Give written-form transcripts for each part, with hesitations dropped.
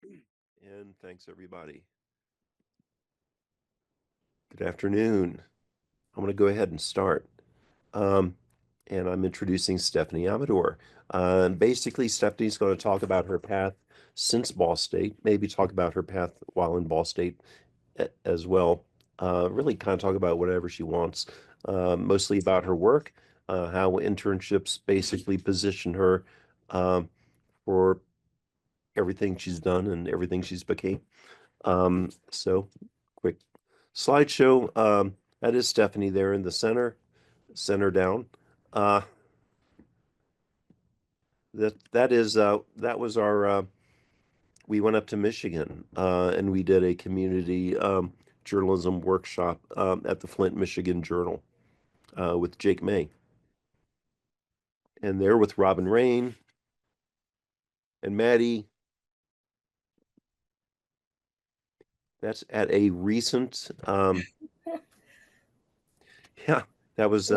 And thanks, everybody. Good afternoon. I'm going to go ahead and start. And I'm introducing Stephanie Amador. Basically, Stephanie's going to talk about her path since Ball State, maybe talk about her path while in Ball State as well. Really kind of talk about whatever she wants, mostly about her work, how internships basically position her for everything she's done and everything she's became. So quick slideshow. That is Stephanie there in the center down. Uh, that was our we went up to Michigan and we did a community journalism workshop at the Flint, Michigan Journal with Jake May. And there with Robin Rain and Maddie. That's at a recent yeah, that was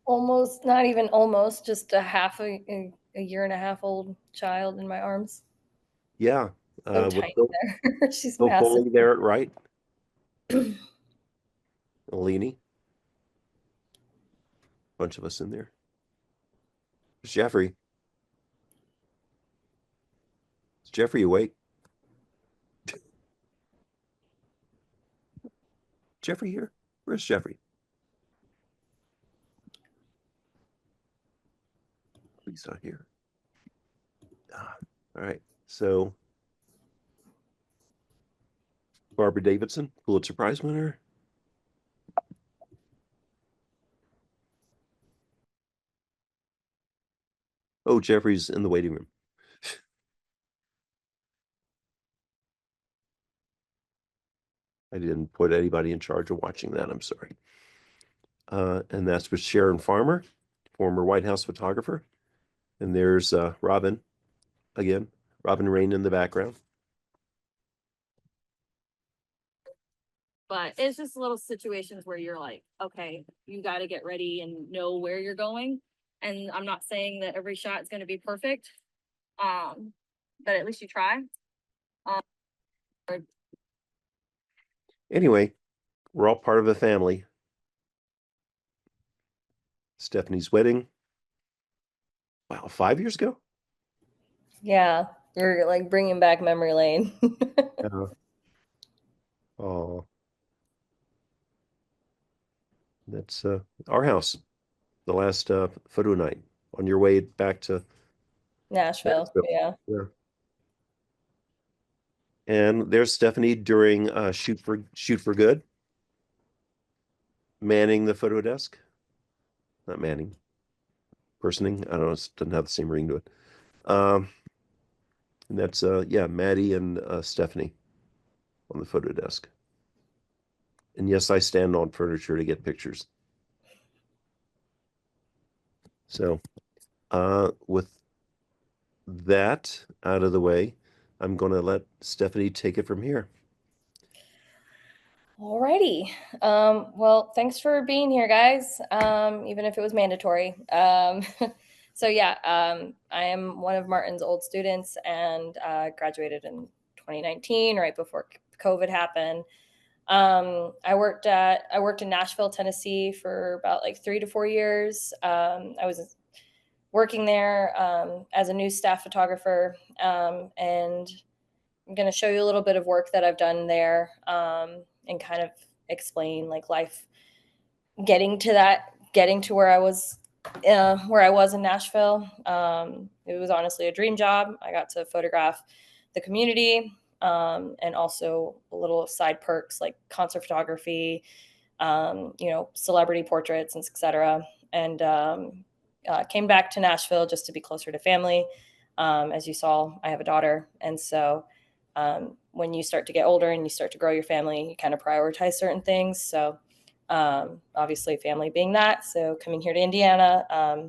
almost, not even almost, just a year and a half old child in my arms. yeah, So with tiny there. She's Bill massive. Foley there, right? Alini, bunch of us in there. There's Jeffrey. Is Jeffrey awake? Jeffrey here? Where's Jeffrey? He's not here. All right. So Barbara Davidson, Pulitzer Prize winner. Oh, Jeffrey's in the waiting room. I didn't put anybody in charge of watching that. I'm sorry. And that's with Sharon Farmer, former White House photographer. And there's Robin again, Robin Rain in the background. But it's just little situations where you're like, okay, you got to get ready and know where you're going. And I'm not saying that every shot is going to be perfect, but at least you try. Anyway, we're all part of a family. Stephanie's wedding. Wow, 5 years ago? Yeah, you're like bringing back memory lane. Oh, that's our house. The last photo night on your way back to Nashville, yeah. Yeah. And there's Stephanie during Shoot for Good, manning the photo desk. Not manning, personing. I don't know. It doesn't have the same ring to it. And that's yeah, Maddie and Stephanie on the photo desk. And yes, I stand on furniture to get pictures. So with that out of the way, I'm going to let Stephanie take it from here. Alrighty. Well, thanks for being here, guys, even if it was mandatory. So yeah, I am one of Martin's old students and graduated in 2019, right before COVID happened. I worked in Nashville, Tennessee for about like 3 to 4 years. I was working there as a news staff photographer, and I'm going to show you a little bit of work that I've done there, and kind of explain like life getting to where I was in Nashville. It was honestly a dream job. I got to photograph the community, and also a little side perks like concert photography, celebrity portraits, and etc. And came back to Nashville just to be closer to family. As you saw, I have a daughter, and so when you start to get older and you start to grow your family, you kind of prioritize certain things. So obviously family being that. So coming here to Indiana,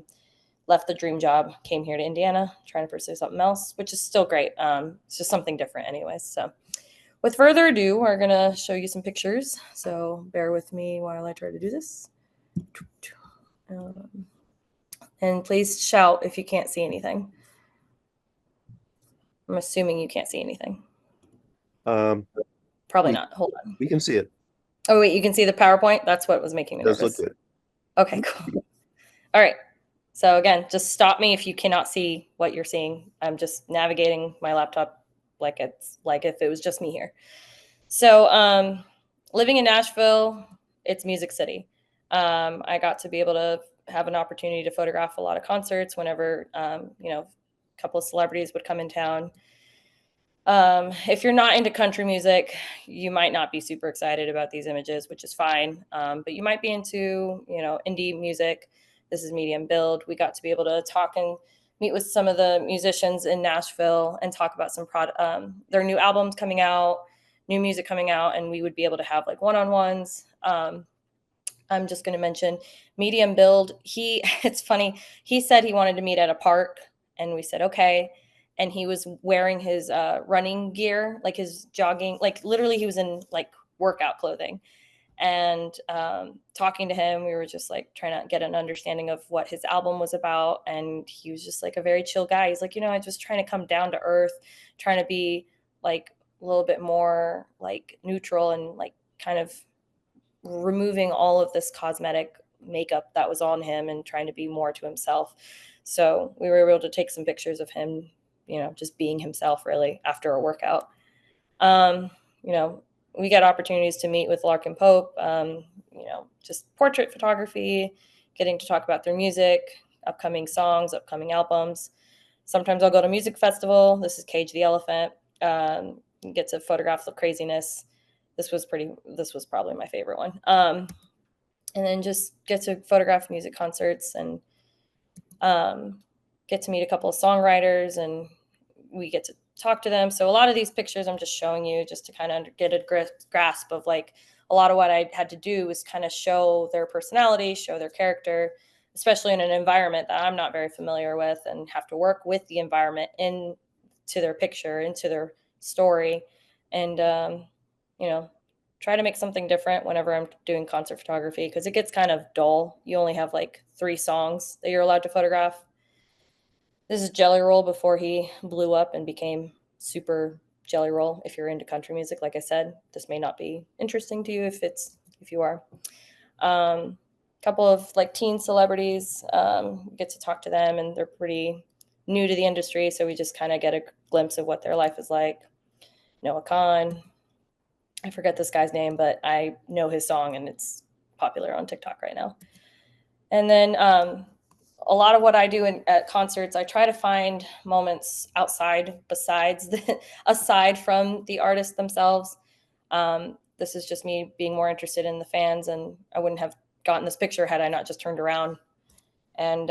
left the dream job, came here to Indiana, trying to pursue something else, which is still great. It's just something different anyways. So with further ado, we're going to show you some pictures. So bear with me while I try to do this. And please shout if you can't see anything. I'm assuming you can't see anything. Probably we, not. Hold on. we can see it. Oh, wait, you can see the PowerPoint? That's what was making me It does look nervous. good. Okay, cool. All right. So again, just stop me if you cannot see what you're seeing. I'm just navigating my laptop like it's like if it was just me here. So living in Nashville, it's Music City. I got to be able to have an opportunity to photograph a lot of concerts whenever, you know, a couple of celebrities would come in town. If you're not into country music, you might not be super excited about these images, which is fine. But you might be into, you know, indie music. This is medium build. We got to be able to talk and meet with some of the musicians in Nashville and talk about some their new albums coming out, new music coming out, and we would be able to have like one-on-ones. I'm just going to mention medium build. It's funny. He said he wanted to meet at a park, and we said okay. And he was wearing his running gear, like his jogging, like literally he was in like workout clothing. And talking to him, we were just like trying to get an understanding of what his album was about. And he was just like a very chill guy. He's like, you know, I'm just trying to come down to earth, trying to be like a little bit more like neutral and like kind of removing all of this cosmetic makeup that was on him and trying to be more to himself. So we were able to take some pictures of him, you know, just being himself really after a workout. You know, we got opportunities to meet with Larkin Pope, you know, just portrait photography, getting to talk about their music, upcoming songs, upcoming albums. Sometimes I'll go to music festival. This is Cage the Elephant. Get to photograph the craziness. This was probably my favorite one. And then just get to photograph music concerts and get to meet a couple of songwriters, and we get to talk to them. So a lot of these pictures I'm just showing you just to kind of get a grasp of like a lot of what I had to do was kind of show their personality, show their character, especially in an environment that I'm not very familiar with, and have to work with the environment into their picture, into their story. And, you know, try to make something different whenever I'm doing concert photography because it gets kind of dull. You only have like 3 songs that you're allowed to photograph. This is Jelly Roll before he blew up and became super Jelly Roll. If you're into country music, like I said, this may not be interesting to you if you are. Couple of like teen celebrities, get to talk to them, and they're pretty new to the industry, so we just kind of get a glimpse of what their life is like. Noah Khan, I forget this guy's name, but I know his song and it's popular on TikTok right now. And then a lot of what I do at concerts, I try to find moments outside, aside from the artists themselves. This is just me being more interested in the fans, and I wouldn't have gotten this picture had I not just turned around. And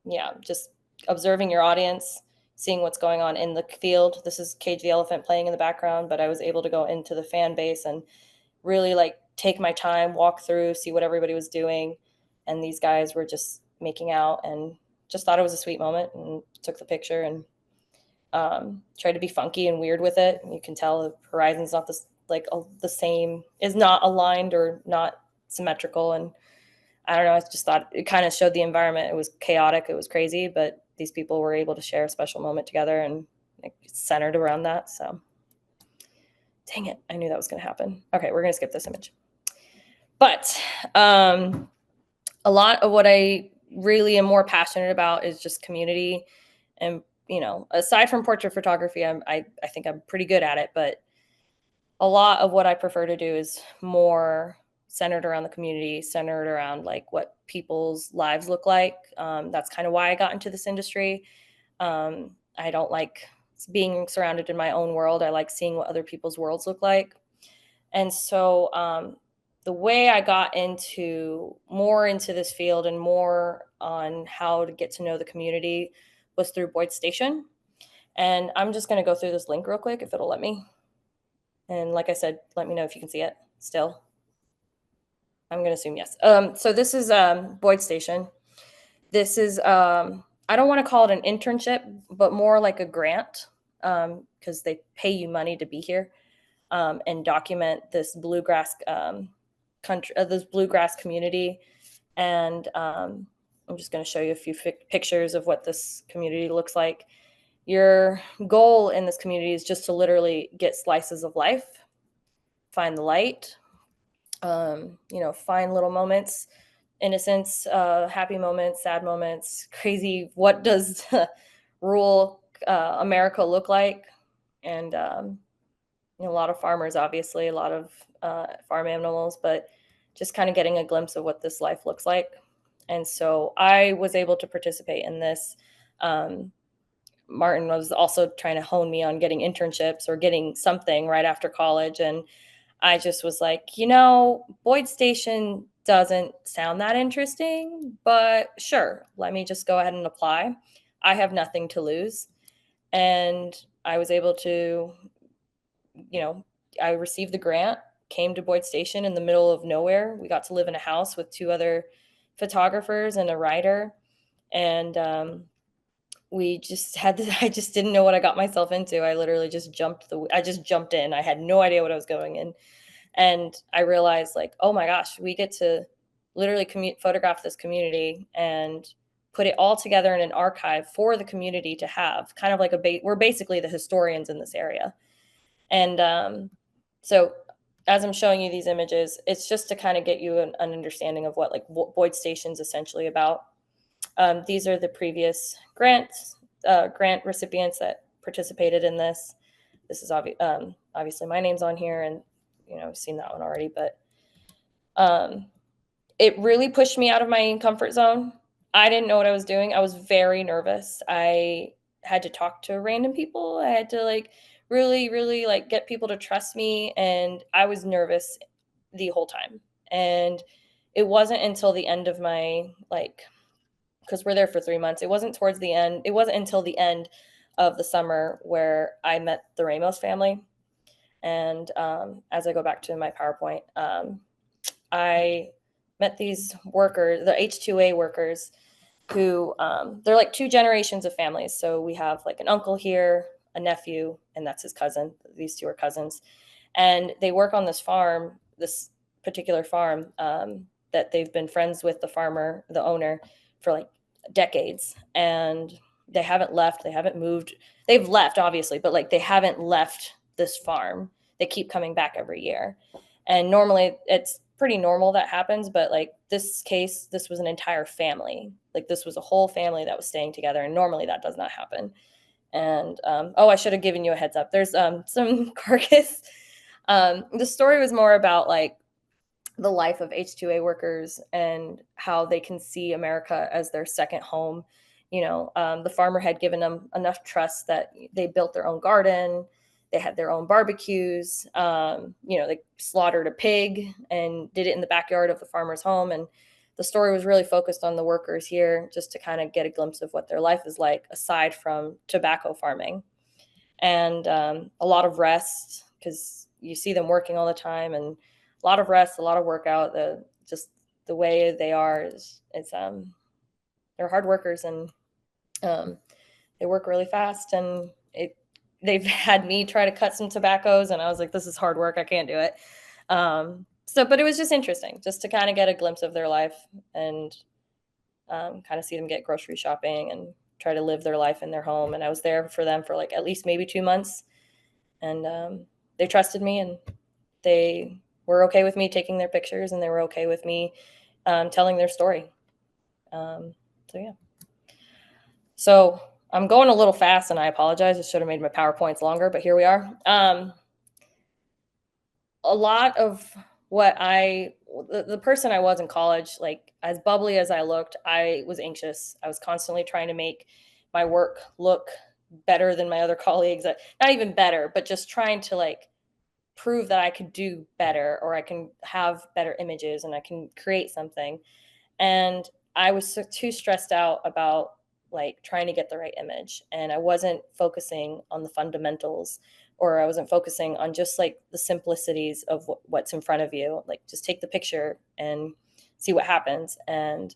yeah, just observing your audience, seeing what's going on in the field. This is Cage the Elephant playing in the background, but I was able to go into the fan base and really like take my time, walk through, see what everybody was doing. And these guys were just making out and just thought it was a sweet moment and took the picture and tried to be funky and weird with it. You can tell the horizon's not the same, is not aligned or not symmetrical. And I don't know, I just thought it kind of showed the environment. It was chaotic, it was crazy, but these people were able to share a special moment together, and it's centered around that. So dang it, I knew that was going to happen. Okay, we're going to skip this image. But a lot of what I really am more passionate about is just community. And, you know, aside from portrait photography, I think I'm pretty good at it. But a lot of what I prefer to do is more centered around the community, centered around like what people's lives look like. That's kind of why I got into this industry. I don't like being surrounded in my own world. I like seeing what other people's worlds look like. And so the way I got more into this field and more on how to get to know the community was through Boyd Station. And I'm just going to go through this link real quick if it'll let me. And like I said, let me know if you can see it still. I'm going to assume yes. So this is Boyd Station. This is, I don't want to call it an internship, but more like a grant because they pay you money to be here and document this bluegrass this bluegrass community. And I'm just going to show you a few pictures of what this community looks like. your goal in this community is just to literally get slices of life, find the light, find little moments, innocence, happy moments, sad moments, crazy. What does rural America look like? And a lot of farmers, obviously, a lot of farm animals, but just kind of getting a glimpse of what this life looks like. And so I was able to participate in this. Martin was also trying to hone me on getting internships or getting something right after college. And I just was like, Boyd Station doesn't sound that interesting, but sure, let me just go ahead and apply. I have nothing to lose. And I was able to, I received the grant, came to Boyd Station in the middle of nowhere. We got to live in a house with 2 other photographers and a writer. And we just had to, I just didn't know what I got myself into. I literally just jumped in. I had no idea what I was going in. And I realized, like, oh my gosh, we get to literally photograph this community and put it all together in an archive for the community to have, kind of like we're basically the historians in this area. And so as I'm showing you these images, it's just to kind of get you an understanding of what Boyd Station's essentially about. These are the previous grant recipients that participated in this. This is obviously my name's on here, and I've seen that one already, but it really pushed me out of my comfort zone. I didn't know what I was doing. I was very nervous. I had to talk to random people. I had to really, really get people to trust me. And I was nervous the whole time. And it wasn't until the end of my, because we're there for 3 months. It wasn't towards the end. It wasn't until the end of the summer where I met the Ramos family. And as I go back to my PowerPoint, I met these workers, the H2A workers, who they're like 2 generations of families. So we have an uncle here, a nephew, and that's his cousin. These 2 are cousins. And they work on this farm, this particular farm, that they've been friends with the farmer, the owner, for decades. And they haven't left. They haven't moved. They've left, obviously, but they haven't left this farm. They keep coming back every year. And normally it's pretty normal that happens, but this case, this was an entire family. This was a whole family that was staying together, and normally that does not happen. And I should have given you a heads up. There's some carcass. The story was more about the life of H2A workers and how they can see America as their second home. The farmer had given them enough trust that they built their own garden. They had their own barbecues. They slaughtered a pig and did it in the backyard of the farmer's home. And the story was really focused on the workers here, just to kind of get a glimpse of what their life is like, aside from tobacco farming. And a lot of rest, because you see them working all the time, and a lot of rest, a lot of workout. Just the way they are they're hard workers, and they work really fast. And they've had me try to cut some tobaccos, and I was like, this is hard work. I can't do it. But it was just interesting just to kind of get a glimpse of their life and kind of see them get grocery shopping and try to live their life in their home. And I was there for them for at least maybe 2 months. And they trusted me, and they were okay with me taking their pictures, and they were okay with me telling their story. Yeah. So I'm going a little fast, and I apologize. I should have made my PowerPoints longer, but here we are. A lot of what the person I was in college, as bubbly as I looked, I was anxious. I was constantly trying to make my work look better than my other colleagues. Not even better, but just trying to prove that I could do better, or I can have better images, and I can create something. And I was too stressed out about trying to get the right image. And I wasn't focusing on the fundamentals, or I wasn't focusing on just the simplicities of what's in front of you. Just take the picture and see what happens. And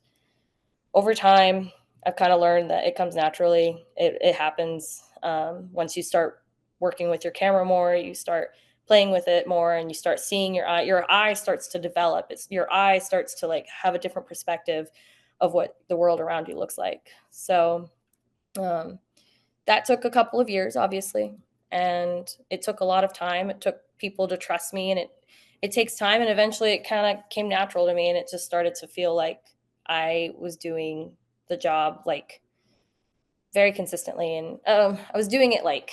over time, I've kind of learned that it comes naturally. It happens once you start working with your camera more, you start playing with it more, and you start seeing your eye starts to develop. Your eye starts to have a different perspective of what the world around you looks like. So that took a couple of years, obviously, and it took a lot of time. It took people to trust me, and it takes time, and eventually it kind of came natural to me, and it just started to feel like I was doing the job like very consistently, and I was doing it like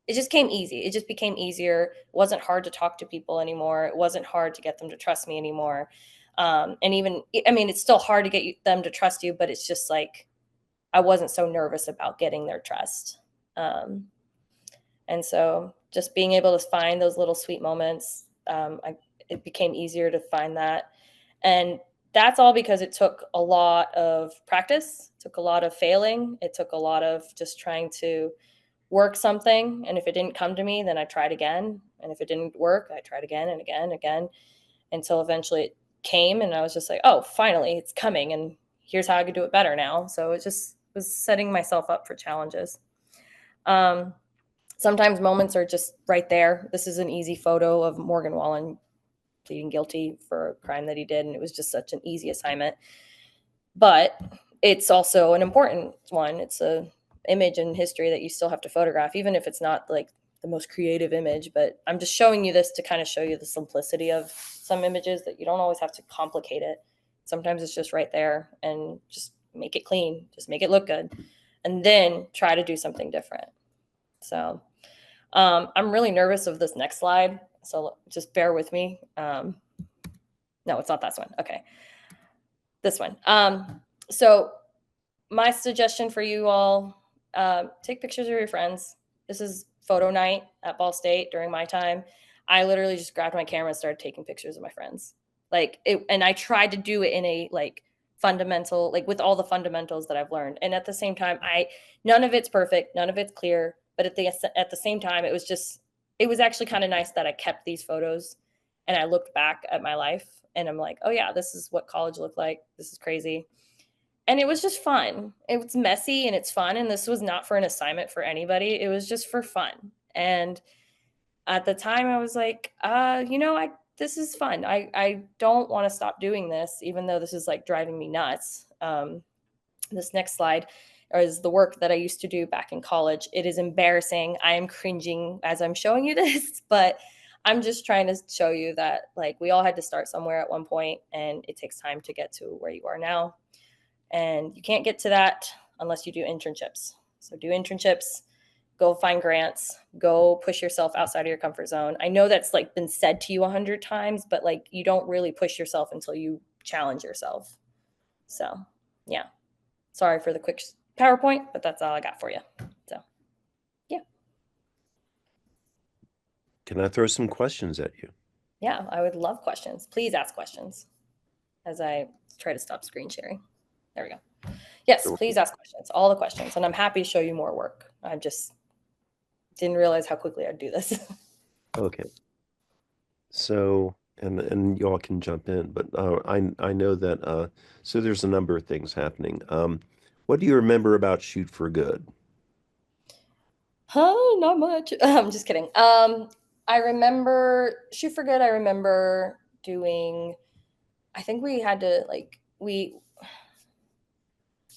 it just came easy. It just became easier. It wasn't hard to talk to people anymore. It wasn't hard to get them to trust me anymore. And even, I mean, it's still hard to get them to trust you, but it's just like I wasn't so nervous about getting their trust. Um, and so just being able to find those little sweet moments, it became easier to find that. And that's all because it took a lot of practice, it took a lot of failing, it took a lot of just trying to work something. And if it didn't come to me, then I tried again. And if it didn't work, I tried again and again and again until eventually it came. And I was just like, oh, finally, it's coming. And here's how I could do it better now. So it just was setting myself up for challenges. Sometimes moments are just right there. This is an easy photo of Morgan Wallen pleading guilty for a crime that he did. And it was just such an easy assignment. But it's also an important one. It's a image in history that you still have to photograph, even if it's not like the most creative image. But I'm just showing you this to kind of show you the simplicity of some images, that you don't always have to complicate it. Sometimes it's just right there, and just make it clean, just make it look good, and then try to do something different. So I'm really nervous of this next slide, so just bear with me. No, it's not this one. Okay, this one. So my suggestion for you all, take pictures of your friends. This is photo night at Ball State during my time. I literally just grabbed my camera and started taking pictures of my friends. Like it, and I tried to do it in a like fundamental, like with all the fundamentals that I've learned. And at the same time, none of it's perfect, none of it's clear, but at the same time, it was actually kind of nice that I kept these photos and I looked back at my life and I'm like, oh yeah, this is what college looked like. This is crazy. And it was just fun. It was messy and it's fun. And this was not for an assignment for anybody. It was just for fun. And at the time I was like, this is fun. I don't want to stop doing this, even though this is like driving me nuts. This next slide is the work that I used to do back in college. It is embarrassing. I am cringing as I'm showing you this, but I'm just trying to show you that like we all had to start somewhere at one point, and it takes time to get to where you are now. And you can't get to that unless you do internships. So do internships, go find grants, go push yourself outside of your comfort zone. I know that's like been said to you 100 times, but like you don't really push yourself until you challenge yourself. So yeah, sorry for the quick PowerPoint, but that's all I got for you. So yeah. Can I throw some questions at you? Yeah, I would love questions. Please ask questions as I try to stop screen sharing. There we go. Yes, Sure. please ask questions, all the questions. And I'm happy to show you more work. I just didn't realize how quickly I'd do this. Okay. So, and y'all can jump in, but I know that so there's a number of things happening. What do you remember about Shoot for Good? Not much. I'm just kidding. I remember Shoot for Good. I remember doing, I think we had to like,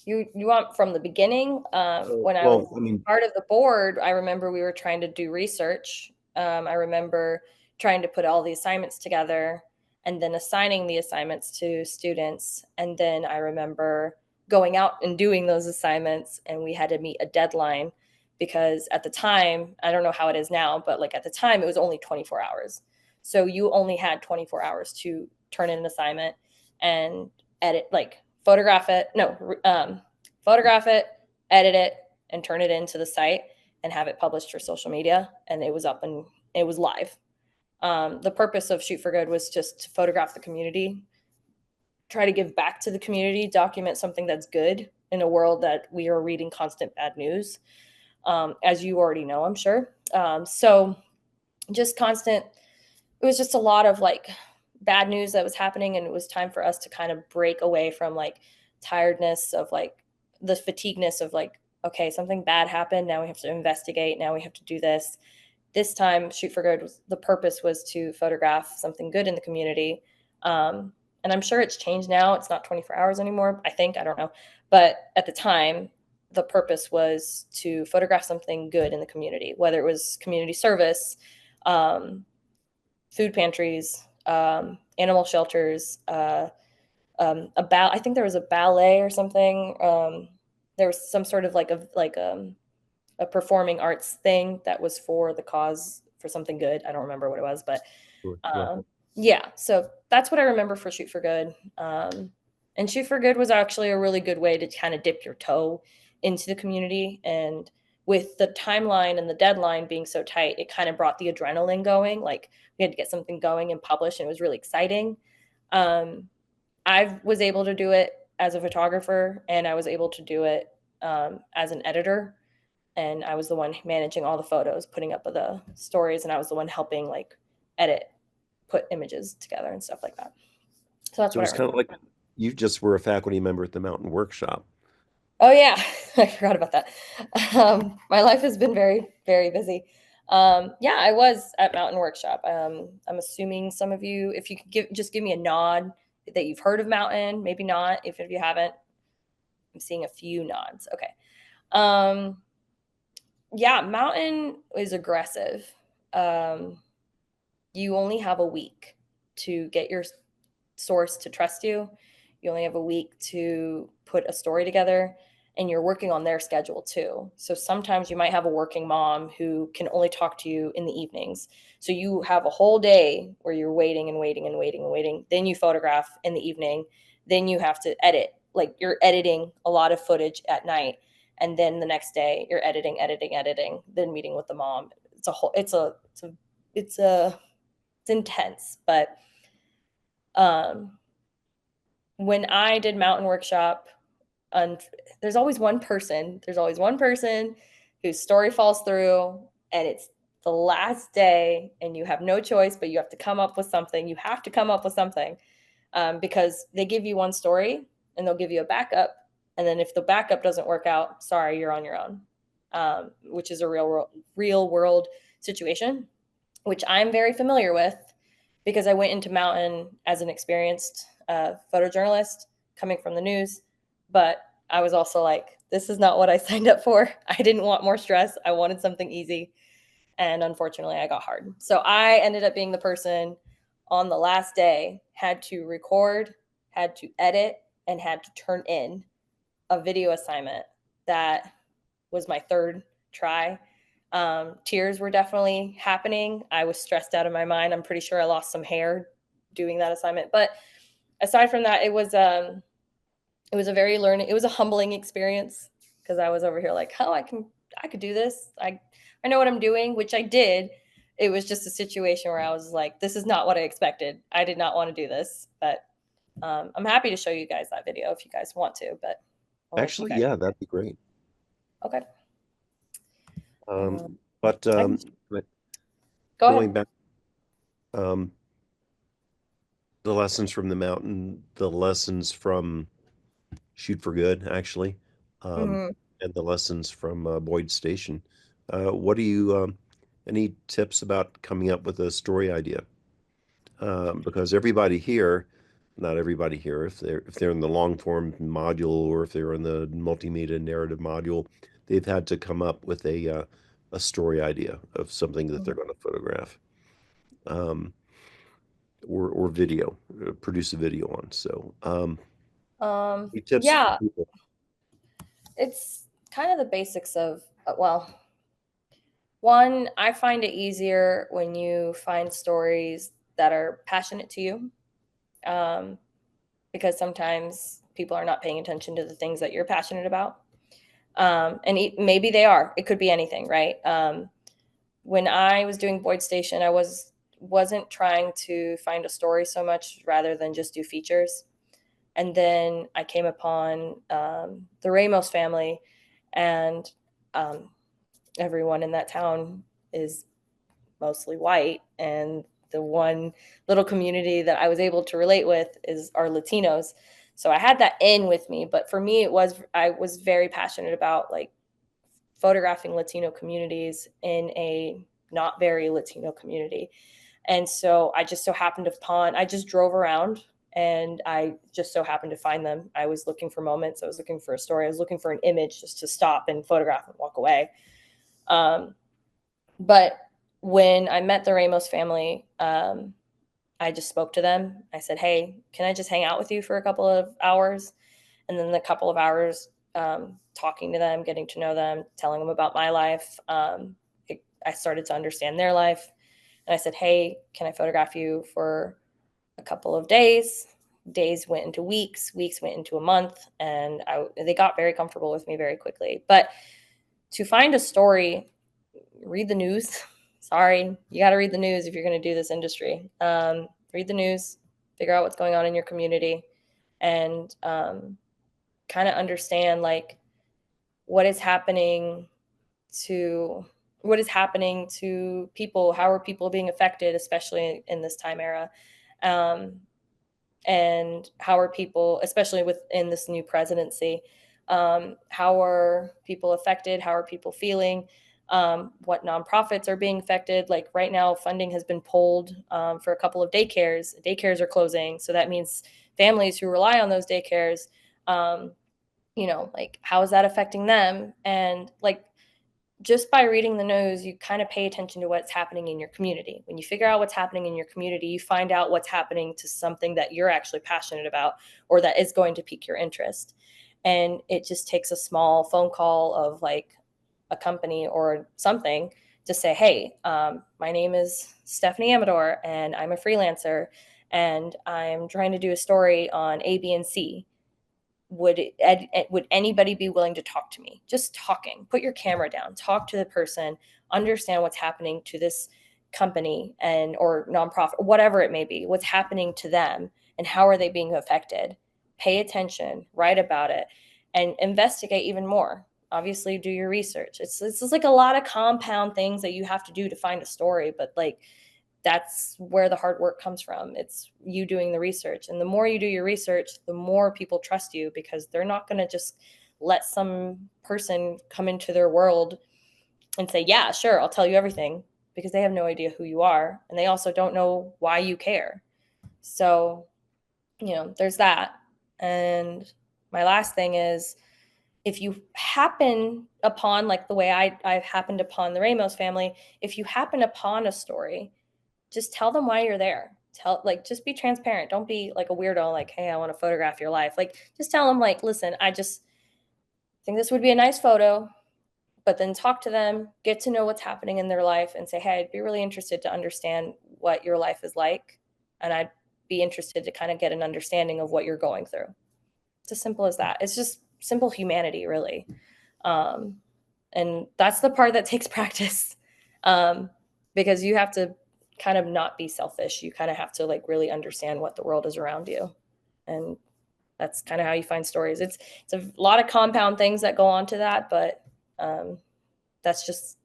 you want from the beginning? When I was part of the board, I remember we were trying to do research. I remember trying to put all the assignments together and then assigning the assignments to students. And then I remember going out and doing those assignments, and we had to meet a deadline because at the time, I don't know how it is now, but like at the time, it was only 24 hours. So you only had 24 hours to turn in an assignment and edit, like photograph it, edit it, and turn it into the site and have it published for social media. And it was up and it was live. The purpose of Shoot for Good was just to photograph the community, try to give back to the community, document something that's good in a world that we are reading constant bad news, as you already know, I'm sure. So just constant, it was just a lot of like bad news that was happening, and it was time for us to kind of break away from like tiredness of like the fatigueness of like, okay, something bad happened, now we have to investigate, now we have to do this. This time Shoot for Good the purpose was to photograph something good in the community. And I'm sure it's changed now. It's not 24 hours anymore, I think. I don't know. But at the time, the purpose was to photograph something good in the community, whether it was community service, food pantries, animal shelters, I think there was a ballet or something. There was some sort of a performing arts thing that was for the cause, for something good. I don't remember what it was, but Sure. Yeah. yeah. So that's what I remember for Shoot for Good. And Shoot for Good was actually a really good way to kind of dip your toe into the community. And with the timeline and the deadline being so tight, it kind of brought the adrenaline going. Like we had to get something going and published, and it was really exciting. I was able to do it as a photographer, and I was able to do it as an editor. And I was the one managing all the photos, putting up the stories, and I was the one helping like edit, put images together and stuff like that. So that's So what I it's kind of remember. like you just were a faculty member at the Mountain Workshop. Oh yeah, I forgot about that. My life has been very, very busy. Yeah, I was at Mountain Workshop. I'm assuming some of you, if you could give me a nod that you've heard of Mountain, maybe not. If you haven't, I'm seeing a few nods. Okay. Um, yeah, Mountain is aggressive. Um, you only have a week to get your source to trust you. You only have a week to put a story together, and you're working on their schedule too. So sometimes you might have a working mom who can only talk to you in the evenings. So you have a whole day where you're waiting and waiting and waiting and waiting. Then you photograph in the evening. Then you have to edit. Like you're editing a lot of footage at night. And then the next day you're editing, then meeting with the mom. It's intense. But when I did Mountain Workshop, and there's always one person whose story falls through, and it's the last day, and you have no choice, but you have to come up with something. You have to come up with something, because they give you one story and they'll give you a backup. And then if the backup doesn't work out, sorry, you're on your own, which is a real world situation, which I'm very familiar with because I went into Mountain as an experienced photojournalist coming from the news. But I was also like, this is not what I signed up for. I didn't want more stress. I wanted something easy. And unfortunately, I got hard. So I ended up being the person on the last day, had to record, had to edit, and had to turn in a video assignment that was my third try. Tears were definitely happening. I was stressed out of my mind. I'm pretty sure I lost some hair doing that assignment. But aside from that, it was a humbling experience because I was over here like, oh, I could do this. I know what I'm doing, which I did. It was just a situation where I was like, this is not what I expected. I did not want to do this, but I'm happy to show you guys that video if you guys want to, but I'll let you Actually, guys. yeah, that'd be great. Okay. Um, but I can but go going ahead. back, um, the lessons from the mountain, the lessons from Shoot for Good, actually, um, Mhm. and the lessons from Boyd Station. What do you, any tips about coming up with a story idea? Because everybody here, not everybody here, if they're in the long form module or if they're in the multimedia narrative module, they've had to come up with a story idea of something that they're going to photograph, um, or video, produce a video on. So, any tips for Yeah, people? it's kind of the basics of, well, one, I find it easier when you find stories that are passionate to you, um, because sometimes people are not paying attention to the things that you're passionate about. And maybe they are. It could be anything, right? When I was doing Boyd Station, wasn't trying to find a story so much rather than just do features. And then I came upon the Ramos family, and um, everyone in that town is mostly white, and the one little community that I was able to relate with is our Latinos. So I had that in with me, but for me I was very passionate about like photographing Latino communities in a not very Latino community. And so I just so happened upon, I just drove around and I just so happened to find them. I was looking for moments. I was looking for a story. I was looking for an image just to stop and photograph and walk away. But when I met the Ramos family, I just spoke to them. I said, hey, can I just hang out with you for a couple of hours? And then the couple of hours talking to them, getting to know them, telling them about my life, I started to understand their life. And I said, hey, can I photograph you for a couple of days? Days went into weeks, weeks went into a month, and they got very comfortable with me very quickly. But to find a story, read the news. Sorry, you got to read the news if you're going to do this industry. Read the news, figure out what's going on in your community, and kind of understand like what is happening to people. How are people being affected, especially in this time era? And how are people, especially within this new presidency, how are people affected? How are people feeling? What nonprofits are being affected? Like right now, funding has been pulled for a couple of daycares. Daycares are closing, so that means families who rely on those daycares, like how is that affecting them? And like just by reading the news, you kind of pay attention to what's happening in your community. When you figure out what's happening in your community, you find out what's happening to something that you're actually passionate about or that is going to pique your interest. And it just takes a small phone call of like a company or something to say, hey, my name is Stephanie Amador and I'm a freelancer and I'm trying to do a story on A, B, and C. Would anybody be willing to talk to me? Just talking. Put your camera down, talk to the person, understand what's happening to this company and or nonprofit, whatever it may be, what's happening to them and how are they being affected. Pay attention, write about it, and investigate even more. Obviously, do your research. It's like a lot of compound things that you have to do to find a story, but like that's where the hard work comes from. It's you doing the research. And the more you do your research, the more people trust you because they're not going to just let some person come into their world and say, yeah, sure, I'll tell you everything, because they have no idea who you are. And they also don't know why you care. So, there's that. And my last thing is, if you happen upon, like the way I've happened upon the Ramos family, if you happen upon a story, just tell them why you're there. Just be transparent. Don't be like a weirdo, like, hey, I want to photograph your life. Like, just tell them, like, listen, I just think this would be a nice photo, but then talk to them, get to know what's happening in their life and say, hey, I'd be really interested to understand what your life is like. And I'd be interested to kind of get an understanding of what you're going through. It's as simple as that. It's just simple humanity, really. And that's the part that takes practice, because you have to kind of not be selfish. You kind of have to like really understand what the world is around you. And that's kind of how you find stories. It's a lot of compound things that go on to that, but that's just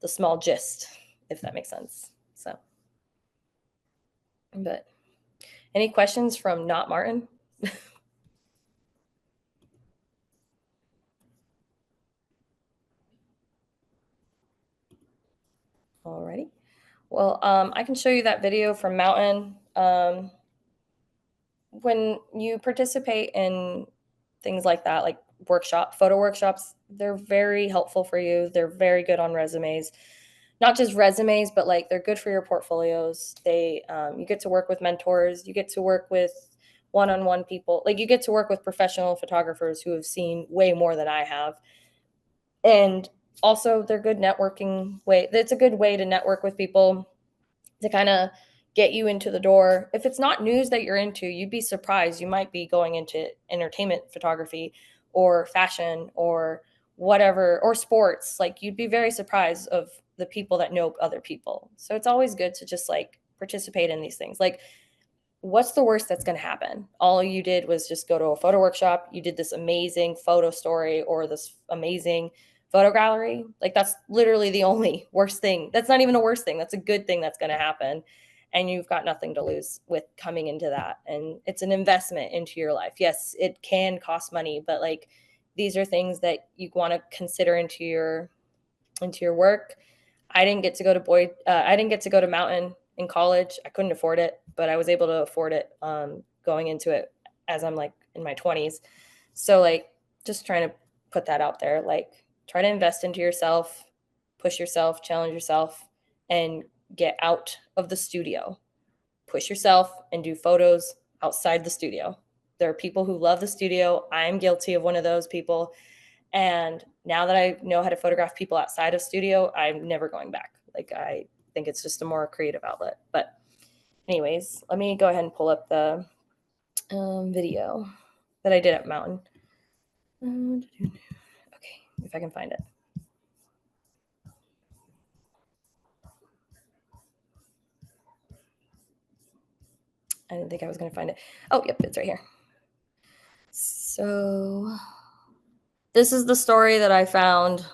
the small gist, if that makes sense. So, but any questions from not Martin? Alrighty. Well, I can show you that video from Mountain. When you participate in things like that, like photo workshops, they're very helpful for you. They're very good on resumes, not just resumes, but like they're good for your portfolios. You get to work with mentors. You get to work with one-on-one people. Like you get to work with professional photographers who have seen way more than I have. And also they're good networking way. It's a good way to network with people to kind of get you into the door. If it's not news that you're into, you'd be surprised. You might be going into entertainment photography or fashion or whatever, or sports. Like you'd be very surprised of the people that know other people. So it's always good to just like participate in these things. Like, what's the worst that's going to happen? All you did was just go to a photo workshop. You did this amazing photo story or this amazing photo gallery. Like that's literally the only worst thing. That's not even a worst thing. That's a good thing that's going to happen. And you've got nothing to lose with coming into that. And it's an investment into your life. Yes, it can cost money, but like these are things that you want to consider into your work. I didn't get to go to Mountain in college. I couldn't afford it, but I was able to afford it going into it as I'm like in my 20s. So like just trying to put that out there, like try to invest into yourself, push yourself, challenge yourself, and get out of the studio. Push yourself and do photos outside the studio. There are people who love the studio. I'm guilty of one of those people. And now that I know how to photograph people outside of studio, I'm never going back. Like, I think it's just a more creative outlet. But anyways, let me go ahead and pull up the video that I did at Mountain. Okay, if I can find it. I didn't think I was going to find it. Oh, yep, it's right here. So this is the story that I found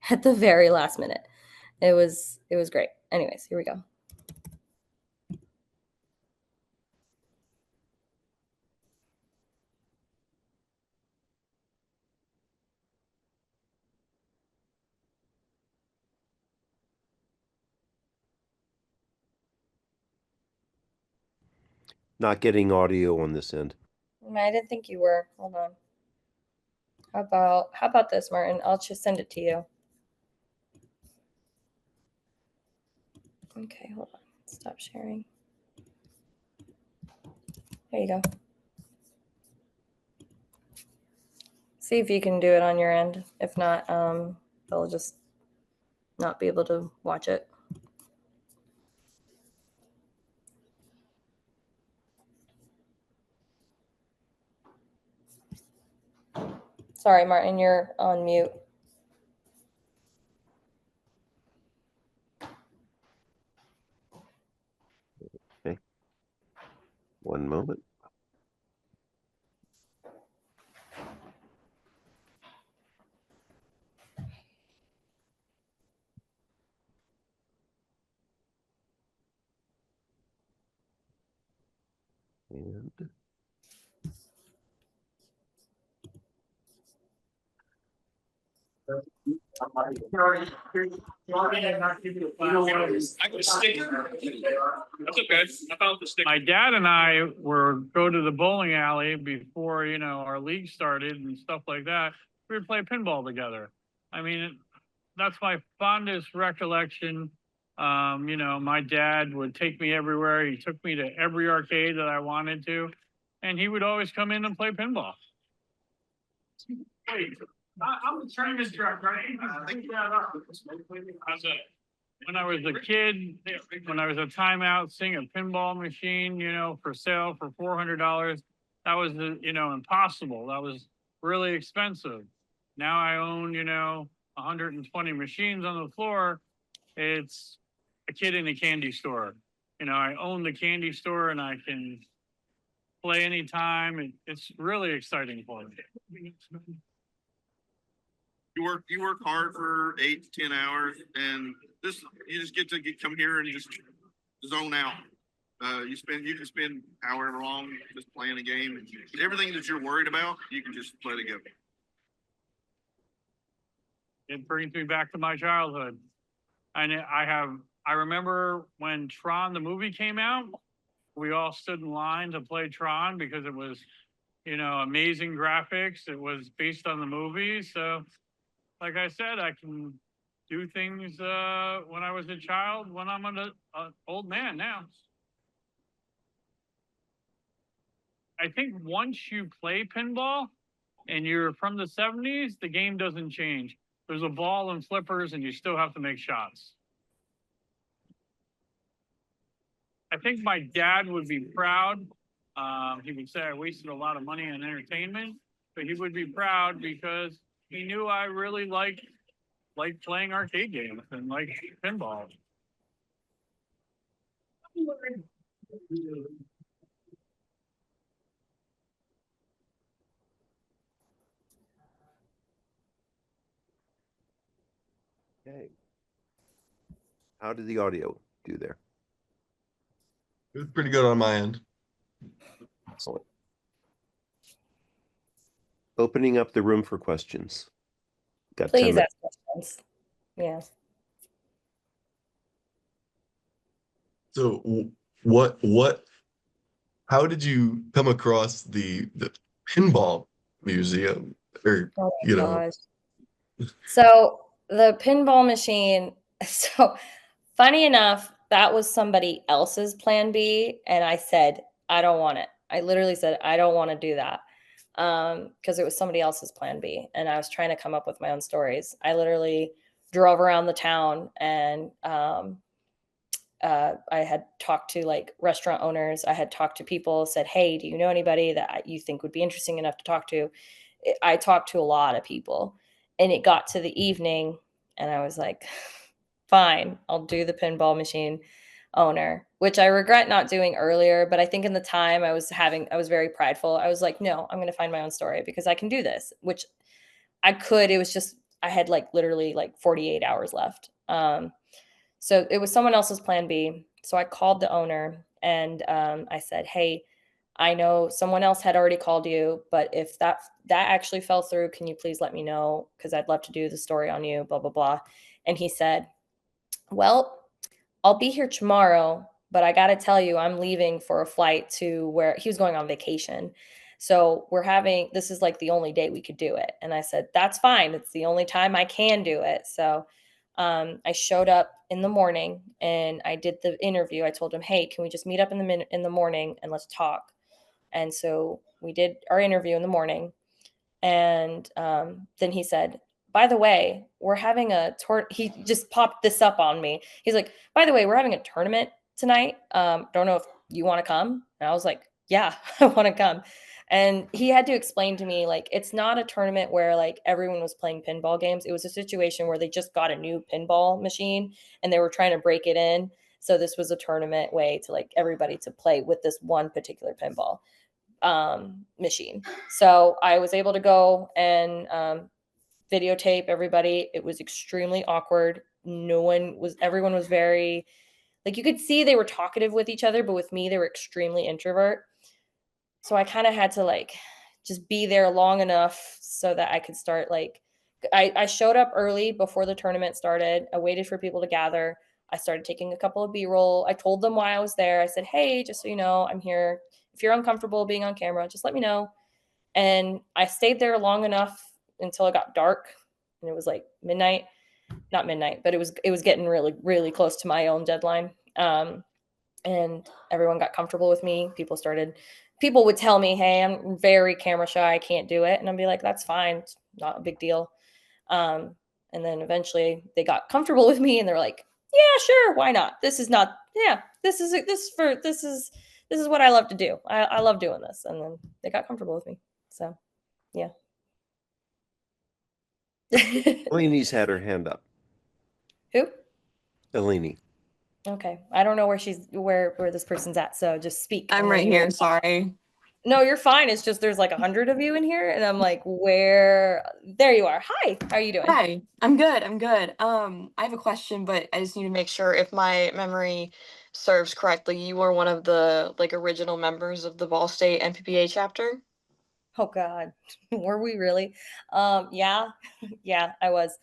at the very last minute. It was great. Anyways, here we go. Not getting audio on this end. I didn't think you were. Hold on. How about this, Martin? I'll just send it to you. Okay, hold on. Stop sharing. There you go. See if you can do it on your end. If not, they'll just not be able to watch it. Sorry, Martin, you're on mute. Okay. One moment. And I can stick it. That's okay. I found the stick. My dad and I were go to the bowling alley before, our league started and stuff like that. We would play pinball together. I mean, that's my fondest recollection. My dad would take me everywhere. He took me to every arcade that I wanted to, and he would always come in and play pinball. Wait. I'm the tournament director. When I was a kid, when I was a timeout, seeing a pinball machine, for sale for $400, that was, impossible. That was really expensive. Now I own, 120 machines on the floor. It's a kid in a candy store. I own the candy store and I can play anytime. It's really exciting for me. You work hard for 8 to 10 hours, and you just get to come here and just zone out. You can spend however long just playing a game. Everything that you're worried about, you can just let it go. It brings me back to my childhood. And I remember when Tron the movie came out, we all stood in line to play Tron because it was, amazing graphics. It was based on the movie. So like I said, I can do things when I was a child, when I'm an old man now. I think once you play pinball and you're from the 70s, the game doesn't change. There's a ball and flippers and you still have to make shots. I think my dad would be proud. He would say I wasted a lot of money on entertainment, but he would be proud because he knew I really liked playing arcade games and like pinball. okay. How did the audio do there? It was pretty good on my end. Excellent. Opening up the room for questions. Got 10 Please minutes. ask questions. Yeah. So what how did you come across the pinball museum? Or, Oh you my know, gosh. So the pinball machine, so funny enough, that was somebody else's plan B. And I said, I don't want it. I literally said, I don't want to do that. Because it was somebody else's plan B. And I was trying to come up with my own stories. I literally drove around the town and I had talked to like restaurant owners. I had talked to people, said, hey, do you know anybody that you think would be interesting enough to talk to? I talked to a lot of people, and it got to the evening and I was like, fine, I'll do the pinball machine owner, which I regret not doing earlier. But I think in the time I was very prideful. I was like, no, I'm going to find my own story because I can do this, which I could. It was just, I had like literally like 48 hours left. So it was someone else's plan B. So I called the owner and I said, hey, I know someone else had already called you, but if that actually fell through, can you please let me know? Because I'd love to do the story on you, blah, blah, blah. And he said, well, I'll be here tomorrow, but I got to tell you, I'm leaving for a flight to where he was going on vacation. So this is like the only day we could do it. And I said, that's fine. It's the only time I can do it. So I showed up in the morning and I did the interview. I told him, hey, can we just meet up in the morning and let's talk? And so we did our interview in the morning. And then he said, by the way, we're having he just popped this up on me. He's like, by the way, we're having a tournament tonight. Don't know if you want to come. And I was like, yeah, I want to come. And he had to explain to me, like, it's not a tournament where like everyone was playing pinball games. It was a situation where they just got a new pinball machine and they were trying to break it in. So this was a tournament way to like everybody to play with this one particular pinball machine. So I was able to go and videotape everybody. It was extremely awkward. Everyone was very, like, you could see they were talkative with each other, but with me, they were extremely introvert. So I kind of had to like just be there long enough so that I could start like, I showed up early before the tournament started. I waited for people to gather. I started taking a couple of B-roll. I told them why I was there. I said, hey, just so you know, I'm here. If you're uncomfortable being on camera, just let me know. And I stayed there long enough until it got dark. And it was like midnight, not midnight, but it was getting really, really close to my own deadline. And everyone got comfortable with me. People would tell me, hey, I'm very camera shy. I can't do it. And I'd be like, that's fine. It's not a big deal. And then eventually they got comfortable with me and they're like, yeah, sure. Why not? This is what I love to do. I love doing this. And then they got comfortable with me. So yeah. Eleni's had her hand up. Who? Eleni. Okay. I don't know where this person's at. So just speak. I'm and right then here. Sorry. No, you're fine. It's just there's like 100 of you in here, and I'm like, where? There you are. Hi. How are you doing? Hi. I'm good. I'm good. I have a question, but I just need to make sure if my memory serves correctly. You were one of the like original members of the Ball State NPPA chapter. Oh God, were we really? Yeah, yeah, I was.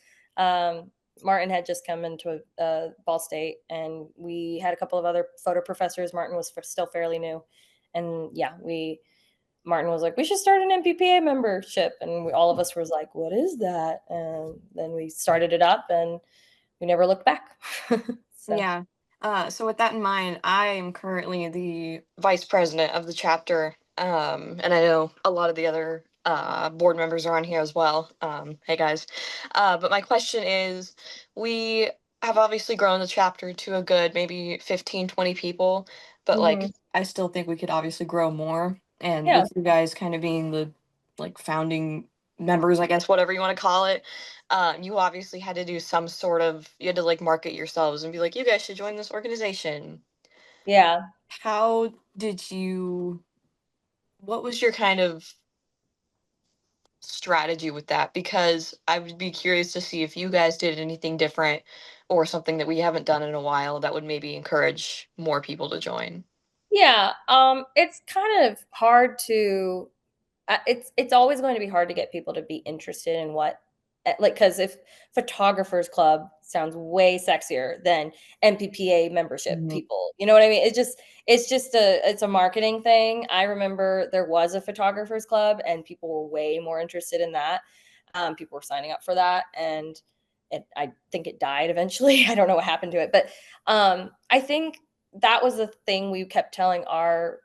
Martin had just come into Ball State, and we had a couple of other photo professors. Martin was still fairly new, and yeah, Martin was like, we should start an MPPA membership, and all of us was like, what is that? And then we started it up, and we never looked back. So. Yeah. So with that in mind, I am currently the vice president of the chapter. And I know a lot of the other board members are on here as well. Hey guys. But my question is, we have obviously grown the chapter to a good maybe 15, 20 people, but like Mhm. I still think we could obviously grow more. And Yeah. with you guys kind of being the like founding members, I guess, whatever you want to call it, you obviously had to do some sort of, you had to like market yourselves and be like, you guys should join this organization. Yeah. How did you, what was your kind of strategy with that? Because I would be curious to see if you guys did anything different or something that we haven't done in a while that would maybe encourage more people to join. Yeah. It's kind of hard to, it's always going to be hard to get people to be interested in what like, because if photographers club sounds way sexier than MPPA membership Mhm. people, you know what I mean? It's a marketing thing. I remember there was a photographers club and people were way more interested in that. People were signing up for that, and I think it died eventually. I don't know what happened to it, but I think that was the thing we kept telling our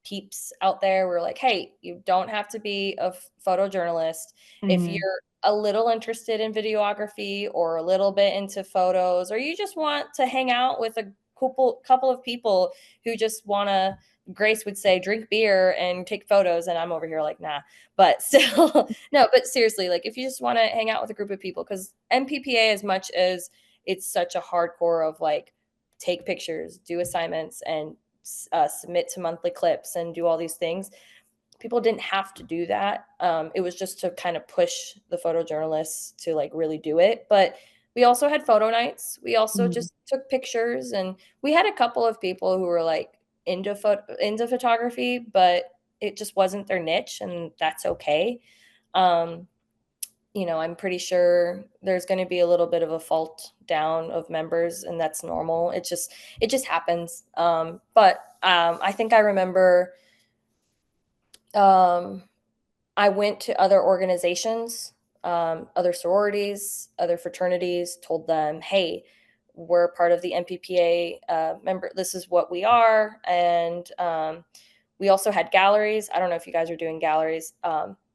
peeps out there. We're like, hey, you don't have to be a photojournalist. If Mhm. you're a little interested in videography or a little bit into photos, or you just want to hang out with a couple of people who just want to, Grace would say, drink beer and take photos. And I'm over here like, nah, but still, no, but seriously, like if you just want to hang out with a group of people, because MPPA, as much as it's such a hardcore of like, take pictures, do assignments, and submit to monthly clips and do all these things, people didn't have to do that. It was just to kind of push the photojournalists to like really do it. But we also had photo nights. We also Mhm. just took pictures, and we had a couple of people who were like into photography, but it just wasn't their niche, and that's okay. Um, I'm pretty sure there's going to be a little bit of a fault down of members, and that's normal. It just happens. But I think I remember um, I went to other organizations, other sororities, other fraternities, told them, hey, we're part of the MPPA member. This is what we are. And we also had galleries. I don't know if you guys are doing galleries.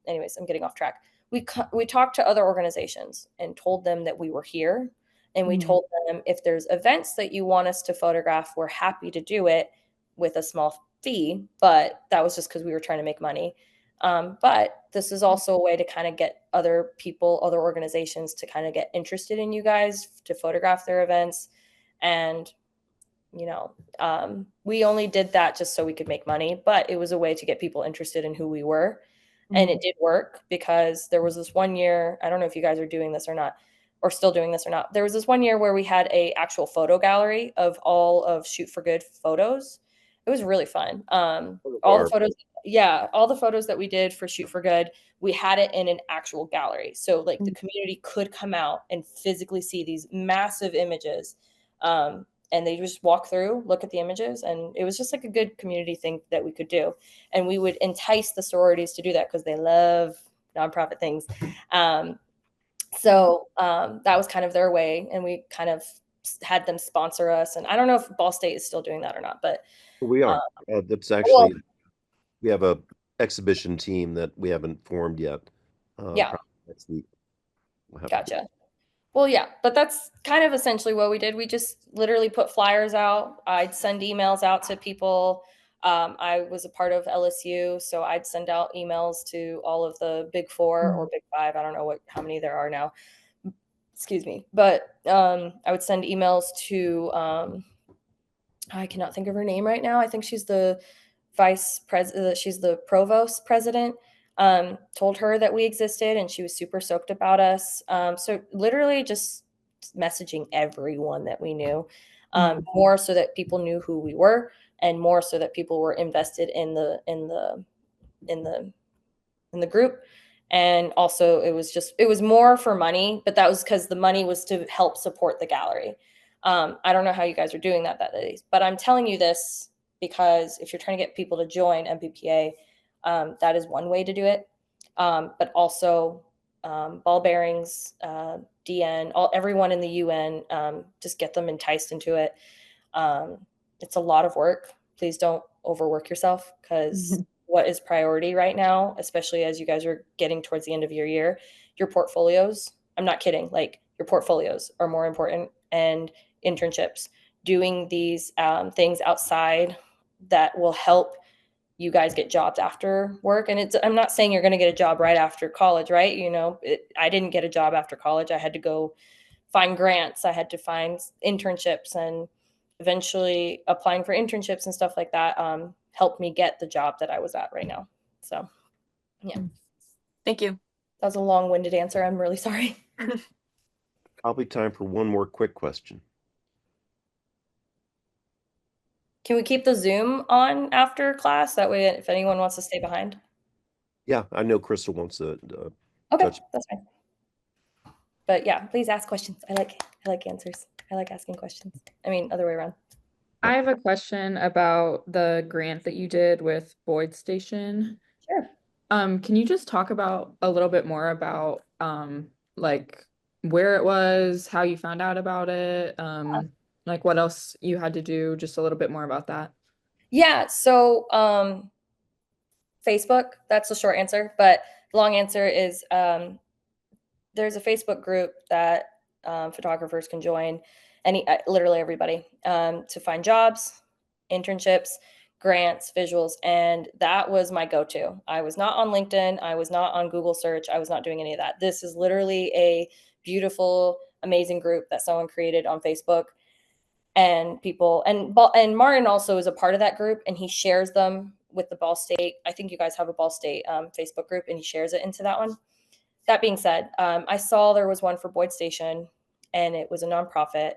Anyways, I'm getting off track. We talked to other organizations and told them that we were here. And we Mhm. told them, if there's events that you want us to photograph, we're happy to do it with a small fee. But that was just because we were trying to make money. But this is also a way to kind of get other people, other organizations to kind of get interested in you guys to photograph their events. And, we only did that just so we could make money, but it was a way to get people interested in who we were. And it did work, because there was this one year, I don't know if you guys are doing this or not, or still doing this or not. There was this one year where we had a actual photo gallery of all of Shoot for Good photos. It was really fun. All the photos, yeah, all the photos that we did for Shoot for Good, we had it in an actual gallery. So like the community could come out and physically see these massive images. And they just walk through, look at the images, and it was just like a good community thing that we could do. And we would entice the sororities to do that because they love nonprofit things. So that was kind of their way, and we kind of had them sponsor us. And I don't know if Ball State is still doing that or not, but We uh, are. That's well, actually, we have a exhibition team that we haven't formed yet. yeah, Probably next week we'll have to do. gotcha. Well, yeah, but that's kind of essentially what we did. We just literally put flyers out. I'd send emails out to people. I was a part of LSU, so I'd send out emails to all of the big four or big five. I don't know how many there are now. Excuse me. But I would send emails to, I cannot think of her name right now. I think she's the vice president. She's the provost president. Told her that we existed, and she was super stoked about us. So literally just messaging everyone that we knew, more so that people knew who we were, and more so that people were invested in the group. And also it was more for money, but that was because the money was to help support the gallery. I don't know how you guys are doing that days, but I'm telling you this because if you're trying to get people to join MPPA, that is one way to do it. But also ball bearings, DN, everyone in the UN, just get them enticed into it. It's a lot of work. Please don't overwork yourself, because what is priority right now, especially as you guys are getting towards the end of your year, your portfolios. I'm not kidding. Like, your portfolios are more important, and internships, doing these things outside that will help you guys get jobs after work. And I'm not saying you're going to get a job right after college, right? I didn't get a job after college. I had to go find grants. I had to find internships, and eventually applying for internships and stuff like that helped me get the job that I was at right now. So yeah, Thank you. that was a long-winded answer. I'm really sorry. Probably time for one more quick question. Can we keep the Zoom on after class? That way, if anyone wants to stay behind. Yeah, I know Crystal wants to Okay, touch. that's fine. But yeah, please ask questions. I like answers. I like asking questions. I mean, other way around. I have a question about the grant that you did with Boyd Station. Sure. Can you just talk about a little bit more about like where it was, how you found out about it, like what else you had to do, just a little bit more about that. Yeah, so Facebook, that's the short answer, but the long answer is there's a Facebook group that photographers can join, literally everybody, to find jobs, internships, grants, visuals, and that was my go-to. I was not on LinkedIn, I was not on Google search, I was not doing any of that. This is literally a beautiful, amazing group that someone created on Facebook, and people, and Martin also is a part of that group, and he shares them with the Ball State. I think you guys have a Ball State Facebook group, and he shares it into that one. That being said, I saw there was one for Boyd Station, and it was a nonprofit,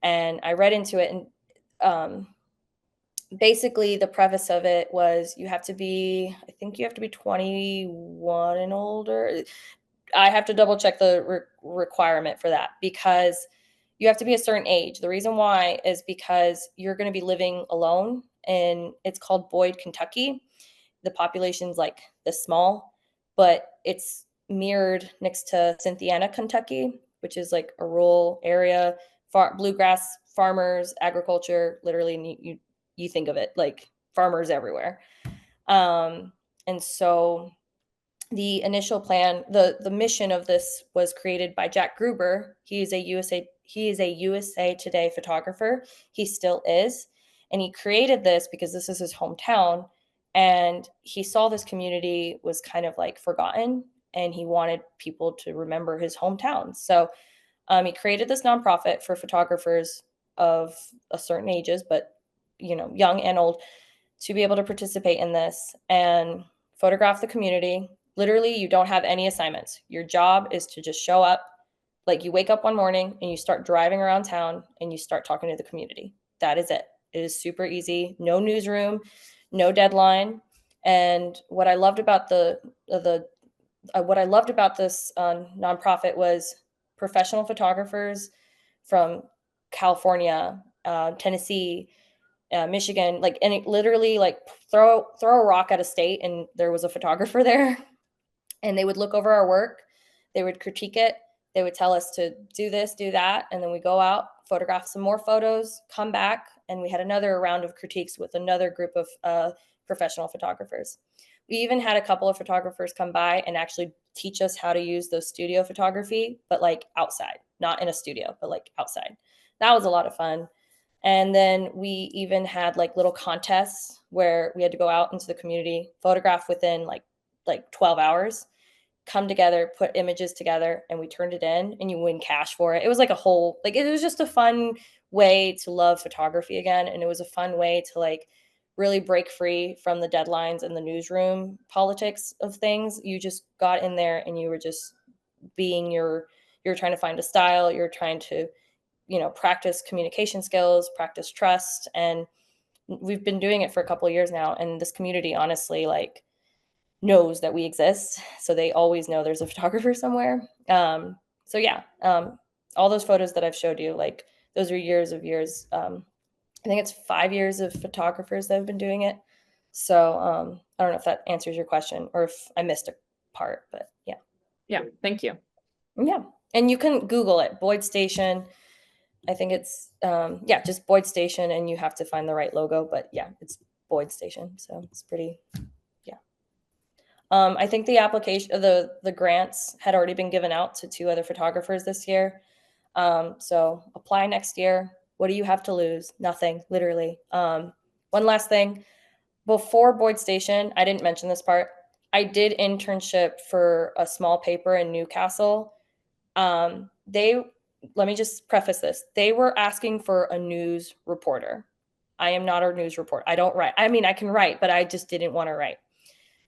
and I read into it, and basically the preface of it was I think you have to be 21 and older. I have to double check the requirement for that, because you have to be a certain age. The reason why is because you're going to be living alone, and it's called Boyd, Kentucky. The population's like this small, but it's mirrored next to Cynthiana, Kentucky, which is like a rural area, bluegrass farmers, agriculture, literally, you think of it like farmers everywhere. And so the initial plan, the mission of this was created by Jack Gruber. He is a USA Today photographer. He still is. And he created this because this is his hometown. And he saw this community was kind of like forgotten, and he wanted people to remember his hometown. So he created this nonprofit for photographers of a certain ages, but young and old, to be able to participate in this and photograph the community. Literally, you don't have any assignments. Your job is to just show up. Like, you wake up one morning and you start driving around town and you start talking to the community. That is it. It is super easy. No newsroom, no deadline. And what I loved about this nonprofit was professional photographers from California, Tennessee, Michigan, like, and it literally, like, throw a rock at a state and there was a photographer there, and they would look over our work, they would critique it, they would tell us to do this, do that, and then we go out, photograph some more photos, come back, and we had another round of critiques with another group of professional photographers. We even had a couple of photographers come by and actually teach us how to use the studio photography, but like outside, not in a studio, but like outside. That was a lot of fun. And then we even had like little contests where we had to go out into the community, photograph within like 12 hours, come together, put images together, and we turned it in, and you win cash for it. It was like it was just a fun way to love photography again. And it was a fun way to like really break free from the deadlines and the newsroom politics of things. You just got in there and you were just being you're trying to find a style, you're trying to practice communication skills, practice trust. And we've been doing it for a couple of years now. And this community honestly like knows that we exist. So they always know there's a photographer somewhere. So yeah, all those photos that I've showed you, like those are years. I think it's 5 years of photographers that have been doing it. So I don't know if that answers your question or if I missed a part, but yeah. Yeah, thank you. Yeah. And you can Google it, Boyd Station. I think it's, just Boyd Station, and you have to find the right logo, but yeah, it's Boyd Station. So it's pretty, yeah. I think the application, the grants had already been given out to 2 other photographers this year. So apply next year. What do you have to lose? Nothing, literally. One last thing. Before Boyd Station, I didn't mention this part. I did internship for a small paper in Newcastle. Let me just preface this. They were asking for a news reporter. I am not a news reporter. I don't write. I mean, I can write, but I just didn't want to write.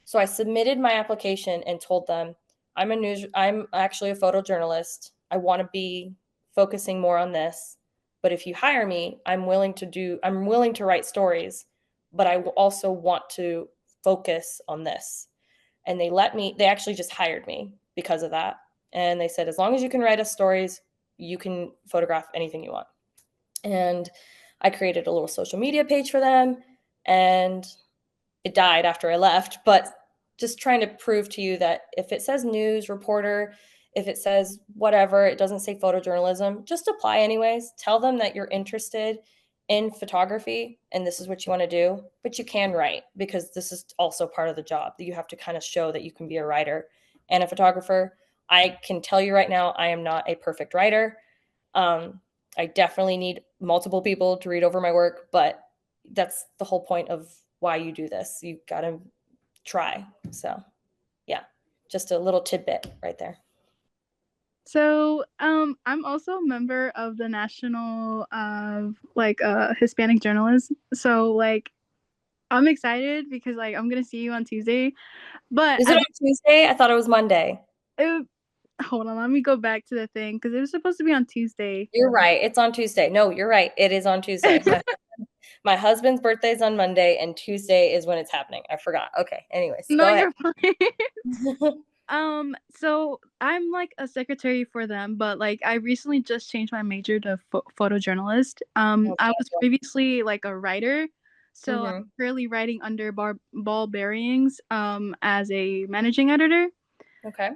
So I submitted my application and told them, I'm actually a photojournalist. I want to be focusing more on this. But if you hire me, I'm willing to write stories, but I also want to focus on this. And they actually just hired me because of that. And they said, as long as you can write us stories, you can photograph anything you want. And I created a little social media page for them, and it died after I left, but just trying to prove to you that if it says news reporter, if it says whatever, it doesn't say photojournalism, just apply anyways. Tell them that you're interested in photography and this is what you want to do, but you can write, because this is also part of the job that you have to kind of show that you can be a writer and a photographer. I can tell you right now, I am not a perfect writer. I definitely need multiple people to read over my work, but that's the whole point of why you do this. You got to try. So yeah, just a little tidbit right there. So, I'm also a member of the National Hispanic Journalists. So, like, I'm excited because like I'm gonna see you on Tuesday. But Is it on Tuesday? I thought it was Monday. Hold on, let me go back to the thing because it was supposed to be on Tuesday. You're right. It's on Tuesday. No, you're right. It is on Tuesday. My husband's birthday is on Monday, and Tuesday is when it's happening. I forgot. Okay. Anyways, No, go ahead. you're fine. So I'm like a secretary for them, but like I recently just changed my major to photojournalist. I was previously like a writer, so I'm currently writing under Ball Bearings as a managing editor. Okay.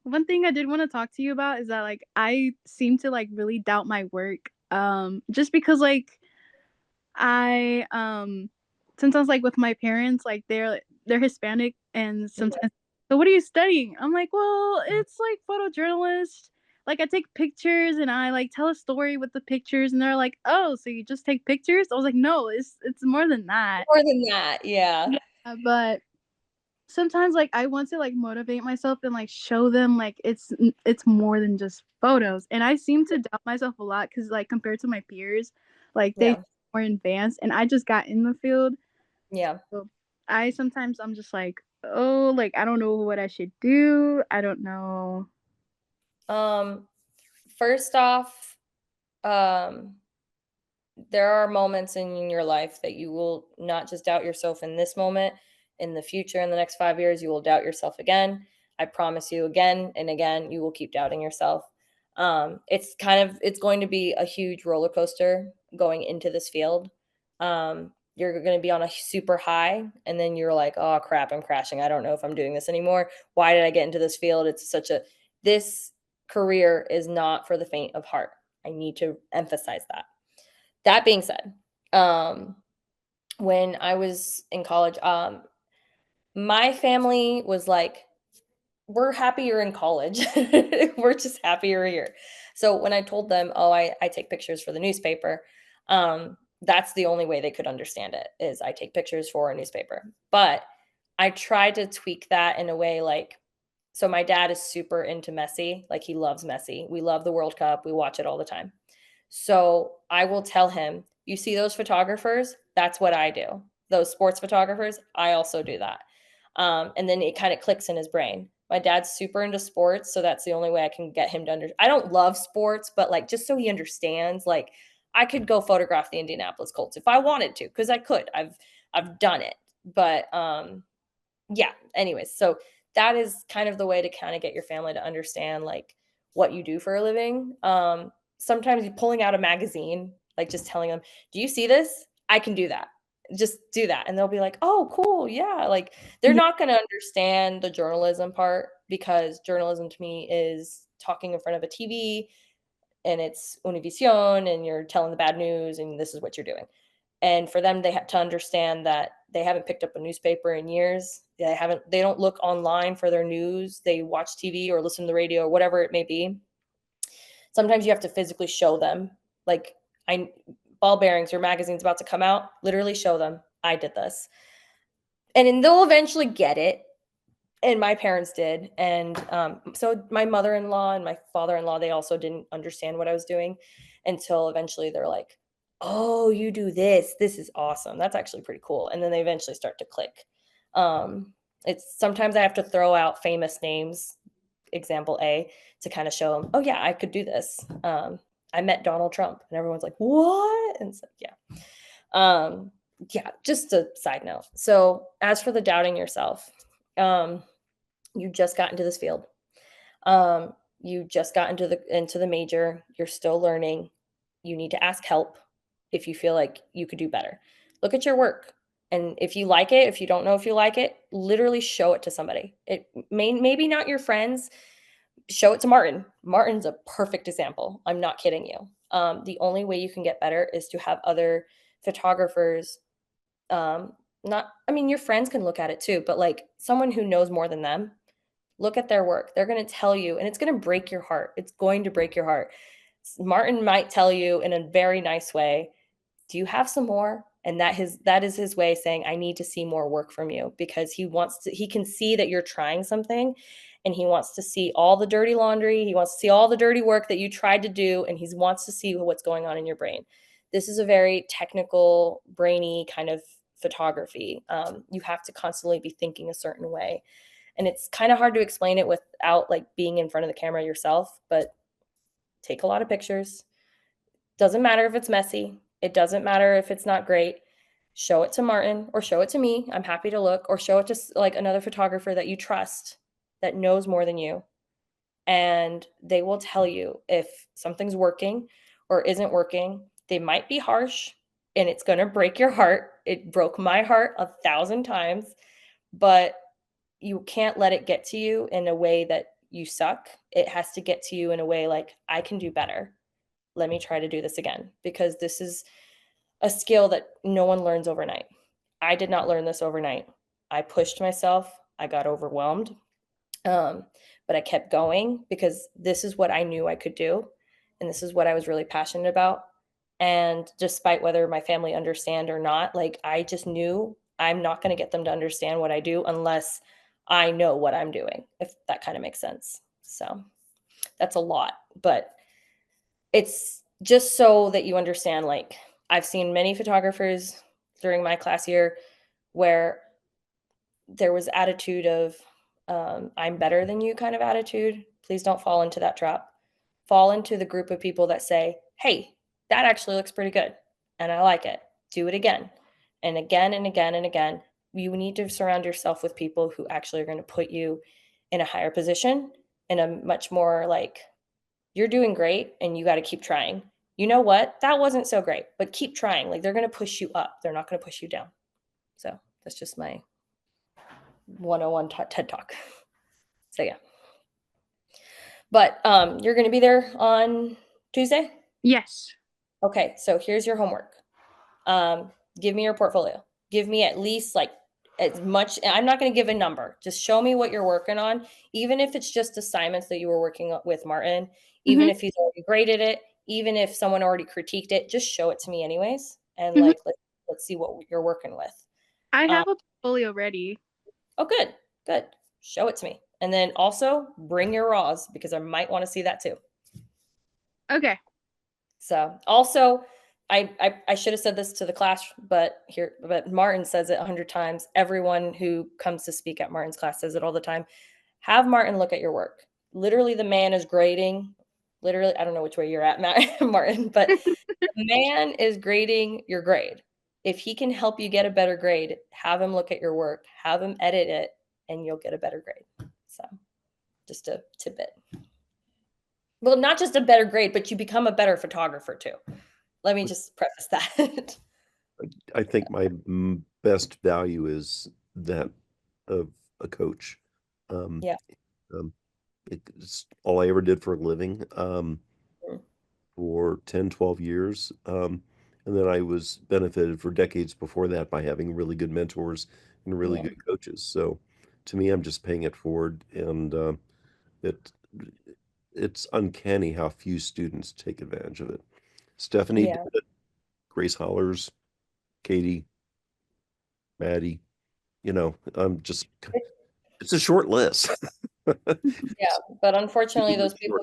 One thing I did want to talk to you about is that like I seem to like really doubt my work. Just because like I sometimes like with my parents, like they're Hispanic, and sometimes so what are you studying? I'm like, well, it's like photojournalist. Like I take pictures and I like tell a story with the pictures, and they're like, oh, so you just take pictures? I was like, no, it's more than that. More than that, yeah. But sometimes like I want to like motivate myself and like show them like it's more than just photos. And I seem to doubt myself a lot because like compared to my peers, like they more advanced, and I just got in the field. Yeah. So I'm just like, oh, like I don't know what I should do. I don't know. First off, there are moments in your life that you will not just doubt yourself in this moment, in the future, in the next 5 years, you will doubt yourself again. I promise you, again and again, you will keep doubting yourself. It's going to be a huge roller coaster going into this field. You're going to be on a super high, and then you're like, oh crap, I'm crashing. I don't know if I'm doing this anymore. Why did I get into this field? This career is not for the faint of heart. I need to emphasize that. That being said, when I was in college, my family was like, we're happy you're in college. We're just happy you're here. So when I told them, oh, I take pictures for the newspaper, that's the only way they could understand it, is I take pictures for a newspaper. But I tried to tweak that in a way like, so my dad is super into Messi. Like he loves Messi. We love the World Cup. We watch it all the time. So I will tell him, you see those photographers? That's what I do. Those sports photographers, I also do that. And then it kind of clicks in his brain. My dad's super into sports, so that's the only way I can get him to understand. I don't love sports, but like just so he understands, like I could go photograph the Indianapolis Colts if I wanted to, because I could. I've done it. But yeah, anyways, so that is kind of the way to kind of get your family to understand like what you do for a living. Sometimes you're pulling out a magazine, like just telling them, do you see this? I can do that. Just do that. And they'll be like, oh, cool. Yeah. Like they're not going to understand the journalism part, because journalism to me is talking in front of a TV and it's Univision and you're telling the bad news and this is what you're doing. And for them, they have to understand that they haven't picked up a newspaper in years. They don't look online for their news. They watch TV or listen to the radio or whatever it may be. Sometimes you have to physically show them, like Ball Bearings, your magazine's about to come out, literally show them, I did this. And then they'll eventually get it. And my parents did. And so my mother-in-law and my father-in-law, they also didn't understand what I was doing until eventually they're like, oh, you do this. This is awesome. That's actually pretty cool. And then they eventually start to click. It's sometimes I have to throw out famous names, example A, to kind of show them, oh yeah, I could do this. I met Donald Trump, and everyone's like, what? And it's like, yeah. Yeah, just a side note. So as for the doubting yourself, you just got into this field. You just got into the major, you're still learning. You need to ask help if you feel like you could do better. Look at your work. And if you like it, if you don't know if you like it, literally show it to somebody. It maybe not your friends, show it to Martin. Martin's a perfect example. I'm not kidding you. The only way you can get better is to have other photographers. Not, I mean, your friends can look at it too, but like someone who knows more than them, look at their work. They're going to tell you, and it's going to break your heart. It's going to break your heart. Martin might tell you in a very nice way, do you have some more? And that is his way of saying, I need to see more work from you, because he can see that you're trying something, and he wants to see all the dirty laundry. He wants to see all the dirty work that you tried to do, and he wants to see what's going on in your brain. This is a very technical, brainy kind of photography. You have to constantly be thinking a certain way. And it's kind of hard to explain it without like being in front of the camera yourself, but take a lot of pictures. Doesn't matter if it's messy. It doesn't matter if it's not great. Show it to Martin or show it to me. I'm happy to look, or show it to like another photographer that you trust, that knows more than you. And they will tell you if something's working or isn't working. They might be harsh, and it's going to break your heart. It broke my heart 1,000 times, but you can't let it get to you in a way that you suck. It has to get to you in a way like, I can do better. Let me try to do this again, because this is a skill that no one learns overnight. I did not learn this overnight. I pushed myself. I got overwhelmed. But I kept going because this is what I knew I could do. And this is what I was really passionate about. And despite whether my family understand or not, like I just knew I'm not going to get them to understand what I do unless I know what I'm doing, if that kind of makes sense. So that's a lot, but it's just so that you understand, like I've seen many photographers during my class year where there was attitude of I'm better than you kind of attitude. Please don't fall into that trap. Fall into the group of people that say, hey, that actually looks pretty good and I like it. Do it again and again and again and again. You need to surround yourself with people who actually are going to put you in a higher position, in a much more like, you're doing great and you got to keep trying. You know what? That wasn't so great, but keep trying. Like they're going to push you up. They're not going to push you down. So that's just my 101 TED Talk. So yeah. But you're going to be there on Tuesday? Yes. Okay, so here's your homework. Give me your portfolio. Give me at least like as much. I'm not going to give a number. Just show me what you're working on, even if it's just assignments that you were working with Martin, even if he's already graded it, even if someone already critiqued it, just show it to me anyways. And like, let's see what you're working with. I have a portfolio ready. Oh, good, good. Show it to me. And then also bring your raws, because I might want to see that too. Okay. So also, I should have said this to the class, but Martin says it 100 times. Everyone who comes to speak at Martin's class says it all the time. Have Martin look at your work. Literally, the man is grading. Literally, I don't know which way you're at, Martin, but the man is grading your grade. If he can help you get a better grade, have him look at your work, have him edit it, and you'll get a better grade. So just a tidbit. Well, not just a better grade, but you become a better photographer too. Let me just preface that. I think my best value is that of a coach. Yeah. It's all I ever did for a living for 10, 12 years. And then I was benefited for decades before that by having really good mentors and really good coaches. So to me, I'm just paying it forward. And it's uncanny how few students take advantage of it. Stephanie did it, Grace Hollers, Katie, Maddie, it's a short list. Yeah, but unfortunately, those people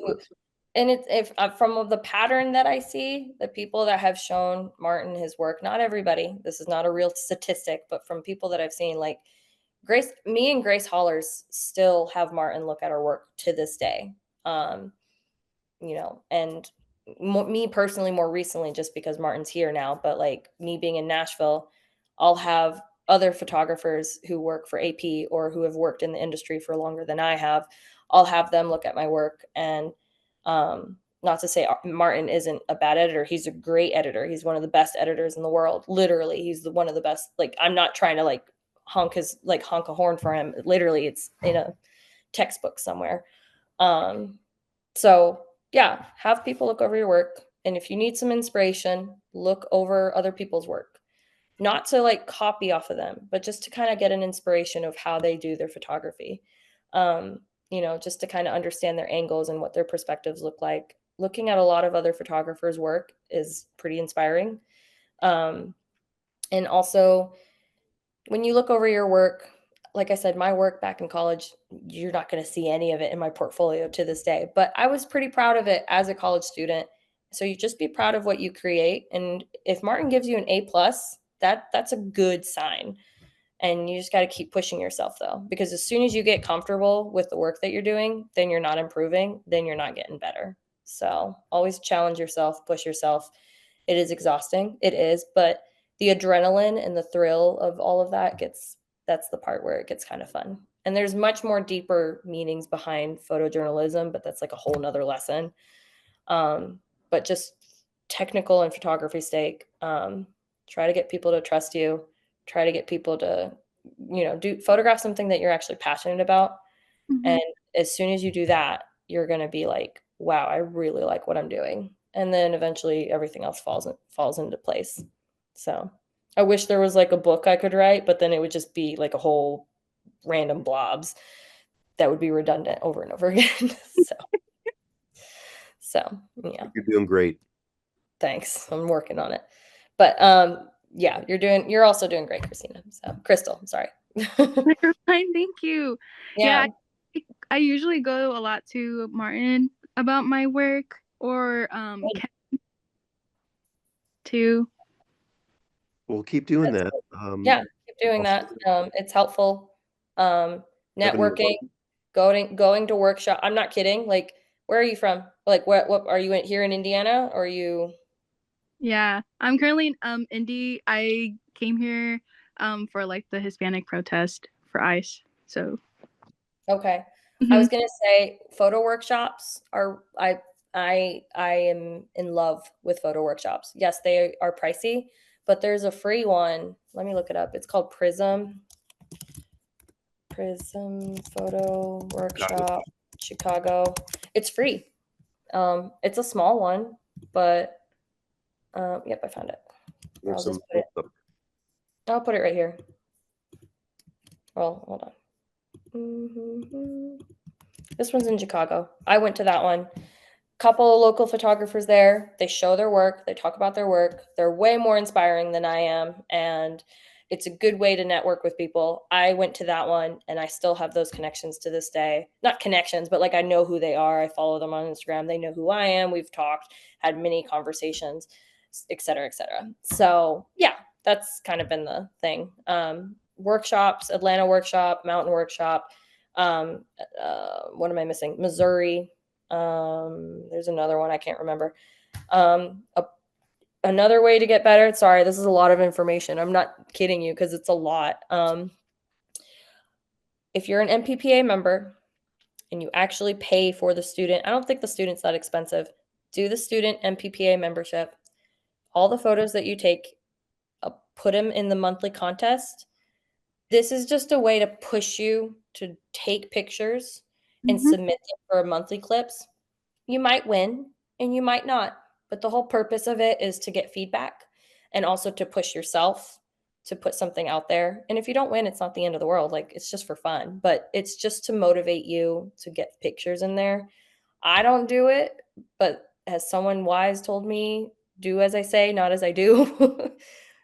and it's if from the pattern that I see, the people that have shown Martin his work, not everybody, this is not a real statistic, but from people that I've seen, like me and Grace Hollers still have Martin look at our work to this day. And me personally, more recently, just because Martin's here now, but like me being in Nashville, I'll have other photographers who work for AP or who have worked in the industry for longer than I have. I'll have them look at my work. And not to say Martin isn't a bad editor. He's a great editor. He's one of the best editors in the world. Literally, he's one of the best. Like, I'm not trying to like honk a horn for him. Literally, it's in a textbook somewhere. So yeah, have people look over your work. And if you need some inspiration, look over other people's work. Not to like copy off of them, but just to kind of get an inspiration of how they do their photography. Just to kind of understand their angles and what their perspectives look like. Looking at a lot of other photographers' work is pretty inspiring. And also, when you look over your work, like I said, my work back in college, you're not going to see any of it in my portfolio to this day, but I was pretty proud of it as a college student. So you just be proud of what you create. And if Martin gives you an A+, that's a good sign. And you just got to keep pushing yourself though, because as soon as you get comfortable with the work that you're doing, then you're not improving, then you're not getting better. So always challenge yourself, push yourself. It is exhausting. It is, but the adrenaline and the thrill of all of that's the part where it gets kind of fun. And there's much more deeper meanings behind photojournalism, but that's like a whole nother lesson. But just technical and photography stake, try to get people to trust you, try to get people to, photograph something that you're actually passionate about. Mhm. And as soon as you do that, you're going to be like, wow, I really like what I'm doing. And then eventually everything else falls into place. So I wish there was like a book I could write, but then it would just be like a whole random blobs that would be redundant over and over again. So yeah, You're doing great. thanks. I'm working on it. But yeah, you're also doing great, Christina. So Crystal, I'm sorry. You're fine, thank you. Yeah. I usually go a lot to Martin about my work, or Good. Ken too. We'll keep doing that. Yeah, keep doing also- that. It's helpful. Networking, going to workshop. I'm not kidding. Like, where are you from? Like, what are you here in Indiana? Or are you? Yeah, I'm currently in Indy. I came here for like the Hispanic protest for ICE. So Okay. Mhm. I was gonna say photo workshops are I am in love with photo workshops. Yes, they are pricey, but there's a free one. Let me look it up. It's called Prism Photo Workshop Chicago. It's free. It's a small one, but yep, I found it. I'll put it right here. Well, hold on. This one's in Chicago. I went to that one. Couple of local photographers there. They show their work. They talk about their work. They're way more inspiring than I am, and it's a good way to network with people. I went to that one, and I still have those connections to this day. Not connections, but like I know who they are. I follow them on Instagram. They know who I am. We've talked, had many conversations, et cetera, et cetera. So yeah, that's kind of been the thing. Workshops, Atlanta workshop, Mountain workshop. What am I missing? Missouri. There's another one I can't remember. Another way to get better. Sorry, this is a lot of information. I'm not kidding you because it's a lot. If you're an MPPA member and you actually pay for the student, I don't think the student's that expensive. Do the student MPPA membership. All the photos that you take, put them in the monthly contest. This is just a way to push you to take pictures and Mhm. submit them for monthly clips. You might win and you might not, but the whole purpose of it is to get feedback and also to push yourself to put something out there. And if you don't win, it's not the end of the world. Like, it's just for fun, but it's just to motivate you to get pictures in there. I don't do it, but as someone wise told me, do as I say, not as I do.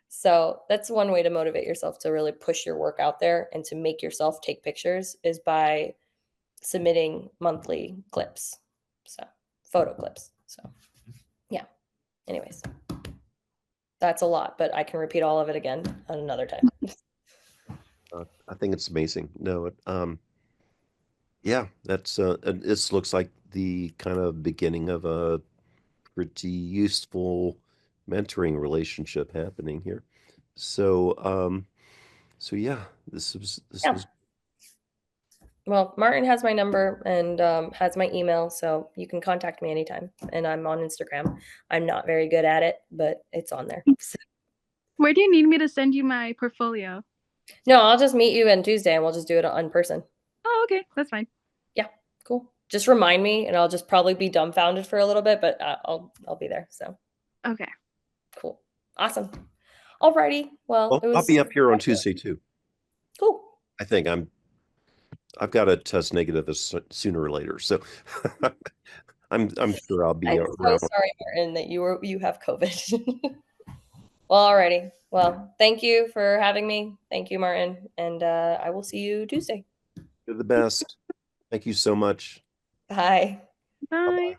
So that's one way to motivate yourself to really push your work out there and to make yourself take pictures is by submitting monthly clips. So photo clips. So yeah. Anyways, that's a lot, but I can repeat all of it again on another time. I think it's amazing. No, yeah, that's this looks like the kind of beginning of a pretty useful mentoring relationship happening here. So, so yeah, this Yeah. was Well, Martin has my number and has my email, so you can contact me anytime. And I'm on Instagram. I'm not very good at it, but it's on there. So- Where do you need me to send you my portfolio? no, I'll just meet you on Tuesday and we'll just do it in person. Oh, okay, that's fine. Yeah, cool. Just remind me, and I'll just probably be dumbfounded for a little bit, but I'll be there. So Okay. cool, awesome. Alrighty, well, Well, it was I'll be up here on Tuesday too. cool. I think I've got to test negative sooner or later, so I'm sure I'll be I'm so around. sorry, Martin, that you have COVID. Well, alrighty. Well, thank you for having me. Thank you, Martin, and I will see you Tuesday. You're the best. Thank you so much. Bye. Bye. Bye-bye.